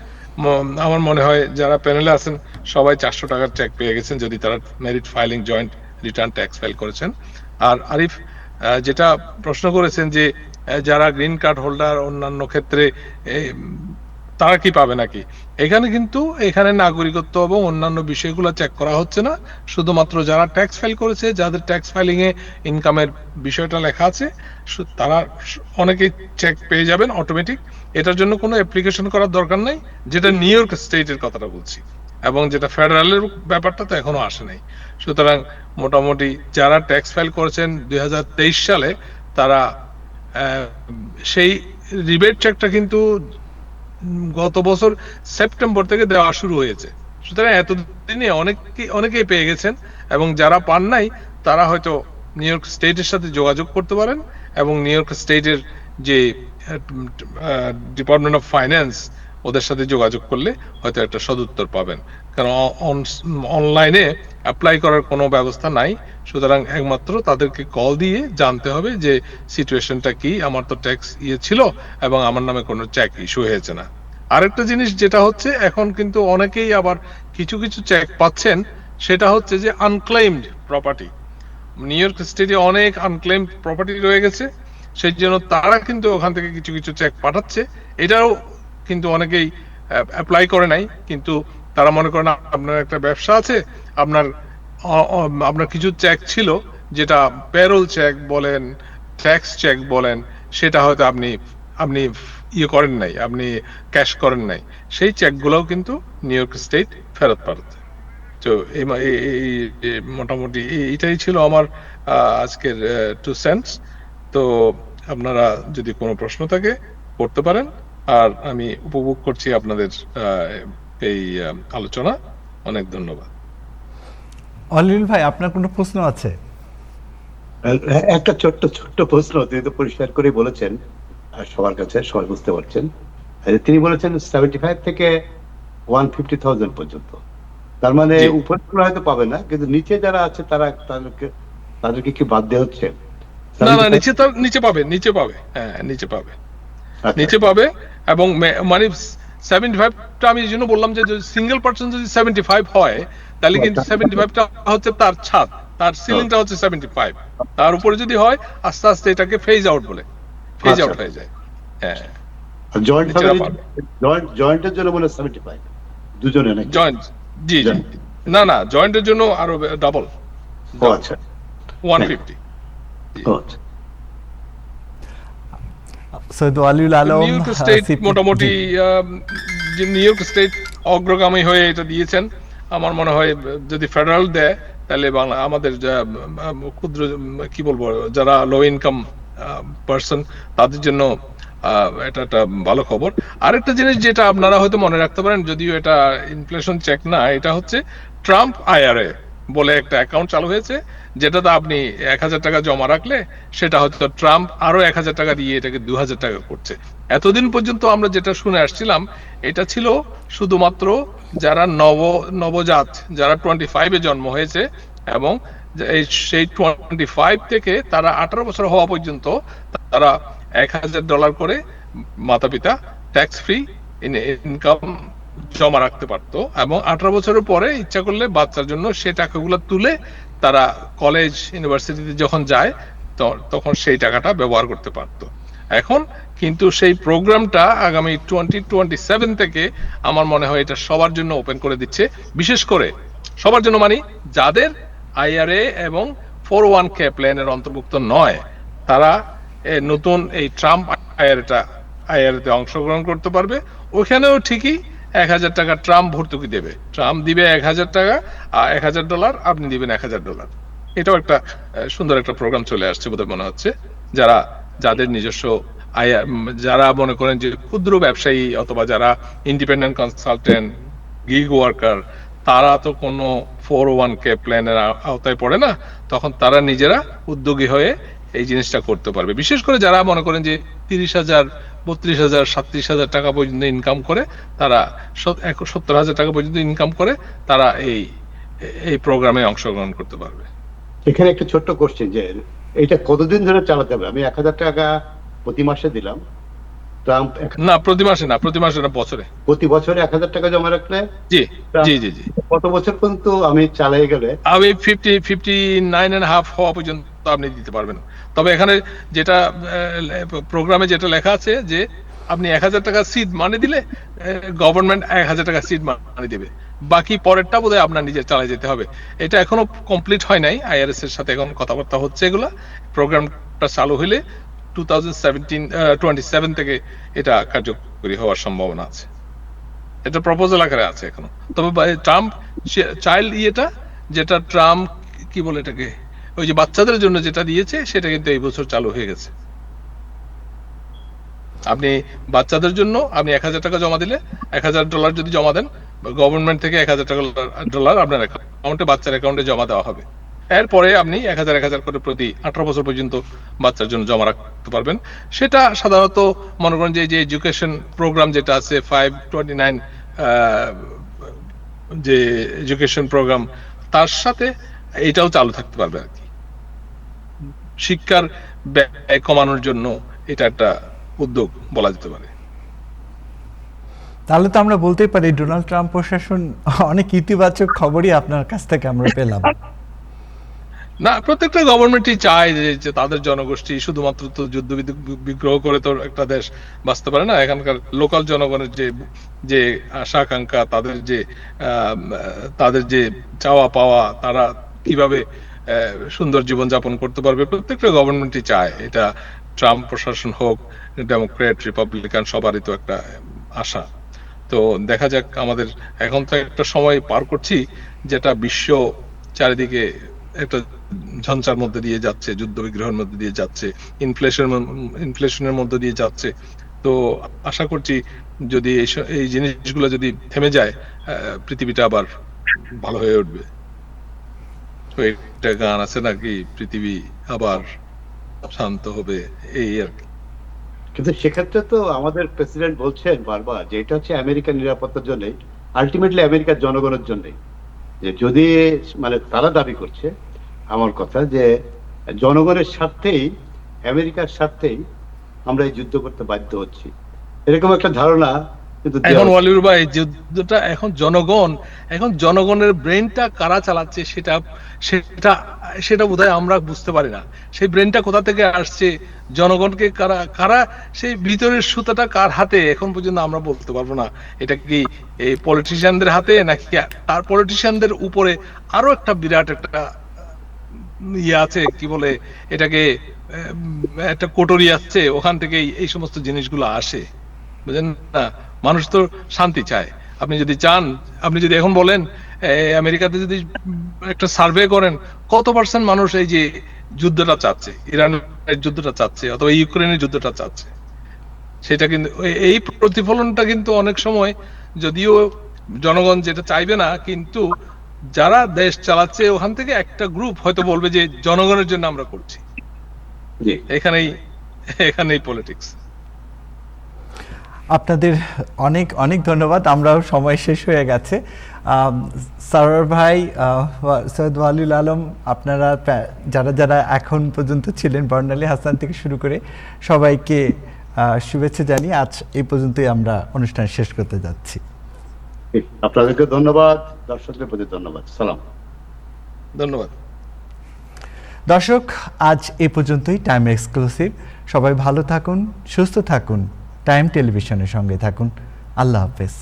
Speaker 3: আমার মনে হয় যারা প্যানেলে আছেন সবাই $400 চেক পেয়ে গেছেন যদি তারা merit filing joint return tax file করেছেন। আর আরিফ যেটা প্রশ্ন করেছেন যে যারা গ্রিন কার্ড হোল্ডার অন্যান্য ক্ষেত্রে তারা কি পাবে নাকি, এখানে নাগরিকত্ব এবং অন্যান্য বিষয়গুলো চেক করা হচ্ছে না, শুধুমাত্র যারা ট্যাক্স ফাইল করেছে, যাদের ট্যাক্স ফাইলিং এ ইনকামের বিষয়টা লেখা আছে, তারা অনেকেই চেক পেয়ে যাবেন অটোমেটিক। এটার জন্য কোনো অ্যাপ্লিকেশন করার দরকার নাই, যেটা নিউ ইয়র্ক স্টেটের কথাটা বলছি, এবং যেটা ফেডারেলের ব্যাপারটা তো এখনো আসে নাই। সুতরাং মোটামুটি যারা ট্যাক্স ফাইল করেছেন 2023 সালে, তারা সেই রিবেট চেকটা কিন্তু গত বছর সেপ্টেম্বর থেকে দেওয়া শুরু হয়েছে। সুতরাং এতদিনে অনেকেই পেয়ে গেছেন, এবং যারা পান নাই তারা হয়তো নিউ ইয়র্ক স্টেটের সাথে যোগাযোগ করতে পারেন, এবং নিউ ইয়র্ক স্টেটের যে ডিপার্টমেন্ট অফ ফাইন্যান্স, ওদের সাথে যোগাযোগ করলে হয়তো একটা সদুত্তর পাবেন। কারণ অনলাইনে অ্যাপ্লাই করার কোনো ব্যবস্থা নাই, সুতরাং একমাত্র তাদেরকে কল দিয়ে জানতে হবে যে সিচুয়েশনটা কি, আমার তো ট্যাক্স ছিল এবং আমার নামে কোনো চেক ইস্যু হয়েছে না। আরেকটা জিনিস যেটা হচ্ছে, এখন কিন্তু অনেকেই আবার কিছু কিছু চেক পাচ্ছেন, সেটা হচ্ছে যে আনক্লেইমড প্রপার্টি। নিউ ইয়র্ক স্টেটে অনেক আনক্লেইমড প্রপার্টি রয়ে গেছে, সেই জন্য তারা কিন্তু ওখান থেকে কিছু কিছু চেক পাঠাচ্ছে। এটাও কিন্তু অনেকেই অ্যাপ্লাই করে নাই, কিন্তু তারা মনে করেন আপনার একটা ব্যবসা আছে, আপনার কিছু চেক ছিল, যেটা পেরোল চেক বলেন, ট্যাক্স চেক বলেন, সেটা হয়তো আপনি ইয়ে করেন নাই, আপনি ক্যাশ করেন নাই, সেই চেকগুলোও কিন্তু নিউ ইয়র্ক স্টেট ফেরত পাঠাচ্ছে। তো মোটামুটি এইটাই ছিল আমার আজকের 2 সেন্টস। তো আপনারা যদি কোনো প্রশ্ন থাকে করতে পারেন, আর আমি উপভোগ করছি আপনাদের এই আলোচনা। অনেক ধন্যবাদ।
Speaker 1: অলিল ভাই, আপনার কোনো প্রশ্ন আছে?
Speaker 5: একটা ছোট্ট প্রশ্ন, তিনি তো পরিষ্কার করে বলেছেন সবার কাছে, সবাই বুঝতে পারছেন। তিনি বলেছেন 75 থেকে 150,000 পর্যন্ত, তার মানে উপরে হয়তো পাবে না, কিন্তু নিচে যারা আছে তাদেরকে কি বাদ দেওয়া হচ্ছে?
Speaker 3: না, নিচে পাবে, হ্যাঁ নিচে পাবে। এবং মানে 75টা আমি এই জন্য বললাম যে সিঙ্গেল পার্সন যদি 75 হয়, তাহলে কিন্তু 75টা হচ্ছে তার ছাদ, তার সিলিংটা হচ্ছে 75, তার উপরে যদি হয় আস্তে আস্তে এটাকে ফেজ আউট হয়ে যায়। হ্যাঁ,
Speaker 5: জয়েন্টের জন্য বলে 75 দুজনে নাকি?
Speaker 3: জয়েন্ট, জি না, জয়েন্টের জন্য আরো ডাবল,
Speaker 5: আচ্ছা
Speaker 3: 150।
Speaker 1: Syed Waliul Alam,
Speaker 3: new York state মোটামুটি নিউ ইয়র্ক স্টেট অগ্রগামী হয়ে এটা দিয়েছেন। আমার মনে হয় যদি ফেডারেল দেয়, তাহলে আমাদের ক্ষুদ্র কি বলবো, যারা লো ইনকাম পার্সন, তাদের জন্য এটা একটা ভালো খবর। আরেকটা জিনিস যেটা আপনারা হয়তো মনে রাখতে পারেন, যদিও এটা ইনফ্লেশন চেক না, এটা হচ্ছে ট্রাম্প আইআরএ বলে একটা অ্যাকাউন্ট চালু হয়েছে, যেটাতে আপনি 1,000 টাকা জমা রাখলে সেটা হয়তো ট্রাম্প আরো 1,000 টাকা দিয়ে এটাকে 2,000 টাকা করছে। এতদিন পর্যন্ত আমরা যেটা শুনে আসছিলাম, এটা ছিল শুধুমাত্র যারা নবজাত, যারা 25-এ জন্ম হয়েছে, এবং সেই 25 থেকে তারা 18 বছর হওয়া পর্যন্ত তারা $1,000 করে মাতা পিতা ট্যাক্স ফ্রি ইনকাম জমা রাখতে পারতো, এবং 18 বছরের পরে ইচ্ছা করলে বাচ্চার জন্য সে টাকাগুলো তুলে তারা কলেজ ইউনিভার্সিটিতে যখন যায় তখন সেই টাকাটা ব্যবহার করতে পারতো। এখন কিন্তু সেই প্রোগ্রামটা আগামী 2027 থেকে আমার মনে হয় এটা সবার জন্য ওপেন করে দিচ্ছে। বিশেষ করে সবার জন্য মানে যাদের আইআরএ এবং 401k প্ল্যানের অন্তর্ভুক্ত নয়, তারা নতুন এই ট্রাম্প আইআরএতে অংশগ্রহণ করতে পারবে। ওখানেও ঠিকই 1,000 টাকা ট্রাম্প ভর্তুকি দেবে, ট্রাম্প দিবে 1,000 টাকা, আর $1,000 আপনি দিবেন $1,000। এটাও একটা সুন্দর একটা প্রোগ্রাম চলে আসছে বলে মনে হচ্ছে। যাদের নিজস্ব যারা মনে করেন যে ক্ষুদ্র ব্যবসায়ী, অথবা যারা ইন্ডিপেন্ডেন্ট কনসালটেন্ট, গিগ ওয়ার্কার, তারা তো কোনো 401k প্ল্যানের আওতায় পড়ে না, তখন তারা নিজেরা উদ্যোগী হয়ে এই জিনিসটা করতে পারবে। বিশেষ করে যারা মনে করেন যে 30,000 32,000 37,000 টাকা পর্যন্ত ইনকাম করে, তারা 70,000 টাকা পর্যন্ত ইনকাম করে তারা এই প্রোগ্রামে অংশগ্রহণ করতে পারবে।
Speaker 5: এখানে একটা ছোট্ট কোশ্চেন, যে এটা কতদিন ধরে চালাতে হবে? আমি 1,000 টাকা প্রতি মাসে দিলাম, ট্রাম্প
Speaker 3: না, প্রতি মাসে না, বছরে।
Speaker 5: প্রতি বছরে 1,000 টাকা জমা রাখলে
Speaker 3: জি জি জি জি
Speaker 5: কত বছর পর্যন্ত আমি চালাই গেলে?
Speaker 3: আমি 59.5 হওয়া পর্যন্ত আপনি দিতে পারবেন। তবে এখানে যেটা প্রোগ্রামে যেটা লেখা আছে যে আপনি 1,000 টাকা সিড মানি দিলে গভর্নমেন্ট 1,000 টাকা সিড মানি দেবে, বাকি পরেরটা বোধহয় আপনার নিজের চালাই যেতে হবে। এটা এখনো কমপ্লিট হয় নাই, আইআরএস এর সাথে এখন কথাবার্তা হচ্ছে। এগুলা প্রোগ্রামটা চালু হলে 2027 থেকে এটা কার্যকরী হওয়ার সম্ভাবনা আছে। এটা প্রপোজাল আকারে আছে এখনো। তবে ট্রাম্প চাইল্ড যেটা ট্রাম্প কি বলে এটাকে, ওই যে বাচ্চাদের জন্য যেটা দিয়েছে সেটা কিন্তু এই বছর চালু হয়ে গেছে। আপনি বাচ্চাদের জন্য আপনি 1,000 টাকা জমা দিলে, $1,000 যদি জমা দেন, গভর্নমেন্ট থেকে $1,000 আপনার অ্যাকাউন্টে, বাচ্চার অ্যাকাউন্টে জমা দেওয়া হবে। এরপরে আপনি 1,000 করে প্রতি 18 বছর পর্যন্ত বাচ্চার জন্য জমা রাখতে পারবেন। সেটা সাধারণত মনে করেন যে এডুকেশন প্রোগ্রাম যেটা আছে 529 যে এডুকেশন প্রোগ্রাম, তার সাথে এটাও চালু থাকতে পারবে আর কি। শিক্ষার ব্যয় কমানোর জন্য এটা একটা উদ্যোগ বলা যেতে পারে।
Speaker 1: তাহলে তো আমরা বলতেই পারি ডোনাল্ড ট্রাম্প প্রশাসন অনেক ইতিবাচক খবরই আপনার কাছ থেকে আমরা পেলাম।
Speaker 3: না, প্রত্যেকটা গভর্নমেন্টই চায় যে তাদের জনগোষ্ঠী, শুধুমাত্র তো যুদ্ধ বিগ্রহ করে তো একটা দেশ বাঁচতে পারে না। এখানকার লোকাল জনগণের যে আশা আকাঙ্ক্ষা, তাদের যে চাওয়া পাওয়া, তারা কিভাবে সুন্দর জীবন যাপন করতে পারবে, প্রত্যেকটা গভর্নমেন্টই চায়। এটা ট্রাম্প প্রশাসন হোক, ডেমোক্রেট, রিপাবলিকান, সবারই তো একটা আশা। তো দেখা যাক, আমাদের এখন তো একটা সময় পার করছি যেটা বিশ্ব চারিদিকে একটা ঝঞ্ঝার মধ্যে দিয়ে যাচ্ছে, যুদ্ধ বিগ্রহের মধ্যে দিয়ে যাচ্ছে, ইনফ্লেশনের মধ্যে দিয়ে যাচ্ছে। তো আশা করছি যদি এই জিনিসগুলো যদি থেমে যায়, পৃথিবীটা আবার ভালো হয়ে উঠবে। তো একটা গান আছে নাকি, পৃথিবী আবার শান্ত হবে, এই আর কি।
Speaker 5: কিন্তু সেক্ষেত্রে তো আমাদের প্রেসিডেন্ট বলছেন বারবার যে এটা হচ্ছে আমেরিকার নিরাপত্তার জন্যই, আলটিমেটলি আমেরিকার জনগণের জন্যই। যে যদি মানে তারা দাবি করছে, আমার কথা যে জনগণের স্বার্থেই, আমেরিকার স্বার্থেই আমরা এই যুদ্ধ করতে বাধ্য হচ্ছি, এরকম একটা ধারণা কিন্তু
Speaker 3: এখন ওয়ালিউর ভাই, যুদ্ধটা এখন জনগণের ব্রেনটা কারা চালাচ্ছে সেটা বোধহয় আমরা বুঝতে পারি না। সেই ব্রেনটা কোথা থেকে আসছে, জনগণকে কারা সেই ভিতরের সুতাটা কার হাতে, এখন পর্যন্ত আমরা বলতে পারবো না। এটা কি এই পলিটিশিয়ানদের হাতে, নাকি তার পলিটিশিয়ানদের উপরে আরো একটা বিরাট একটা ইয়ে আছে, কি বলে এটাকে, একটা কোটরি আছে, ওখান থেকে এই সমস্ত জিনিসগুলো আসে, বুঝলেন না? মানুষ তো শান্তি চায়। আপনি যদি চান, আপনি যদি এখন বলেন আমেরিকাতে যদি একটা সার্ভে করেন, কত % মানুষ এই যে যুদ্ধটা চাচ্ছে, ইরানের যুদ্ধটা চাচ্ছে অথবা ইউক্রেনের যুদ্ধটা চাচ্ছে, সেটা কিন্তু এই প্রতিফলনটা কিন্তু অনেক সময়, যদিও জনগণ যেটা চাইবে না, কিন্তু যারা দেশ চালাচ্ছে ওখান থেকে একটা গ্রুপ হয়তো বলবে যে জনগণের জন্য আমরা করছি। এখানেই পলিটিক্স।
Speaker 1: আপনাদের অনেক অনেক ধন্যবাদ। আমরাও সময় শেষ হয়ে গেছে। সারোয়ার ভাই, সৈয়দ ওয়ালিউল আলম, আপনারা যারা এখন পর্যন্ত ছিলেন, বর্ণালী হাসান থেকে শুরু করে সবাইকে শুভেচ্ছা জানিয়ে আজ এই পর্যন্তই আমরা অনুষ্ঠান শেষ করতে যাচ্ছি।
Speaker 5: আপনাদেরকে ধন্যবাদ, দর্শকদের প্রতি ধন্যবাদ, সালাম।
Speaker 3: ধন্যবাদ
Speaker 1: দর্শক, আজ এই পর্যন্তই টাইম এক্সক্লুসিভ। সবাই ভালো থাকুন, সুস্থ থাকুন, টাইম টেলিভিশনের সঙ্গে থাকুন। আল্লাহ হাফেজ।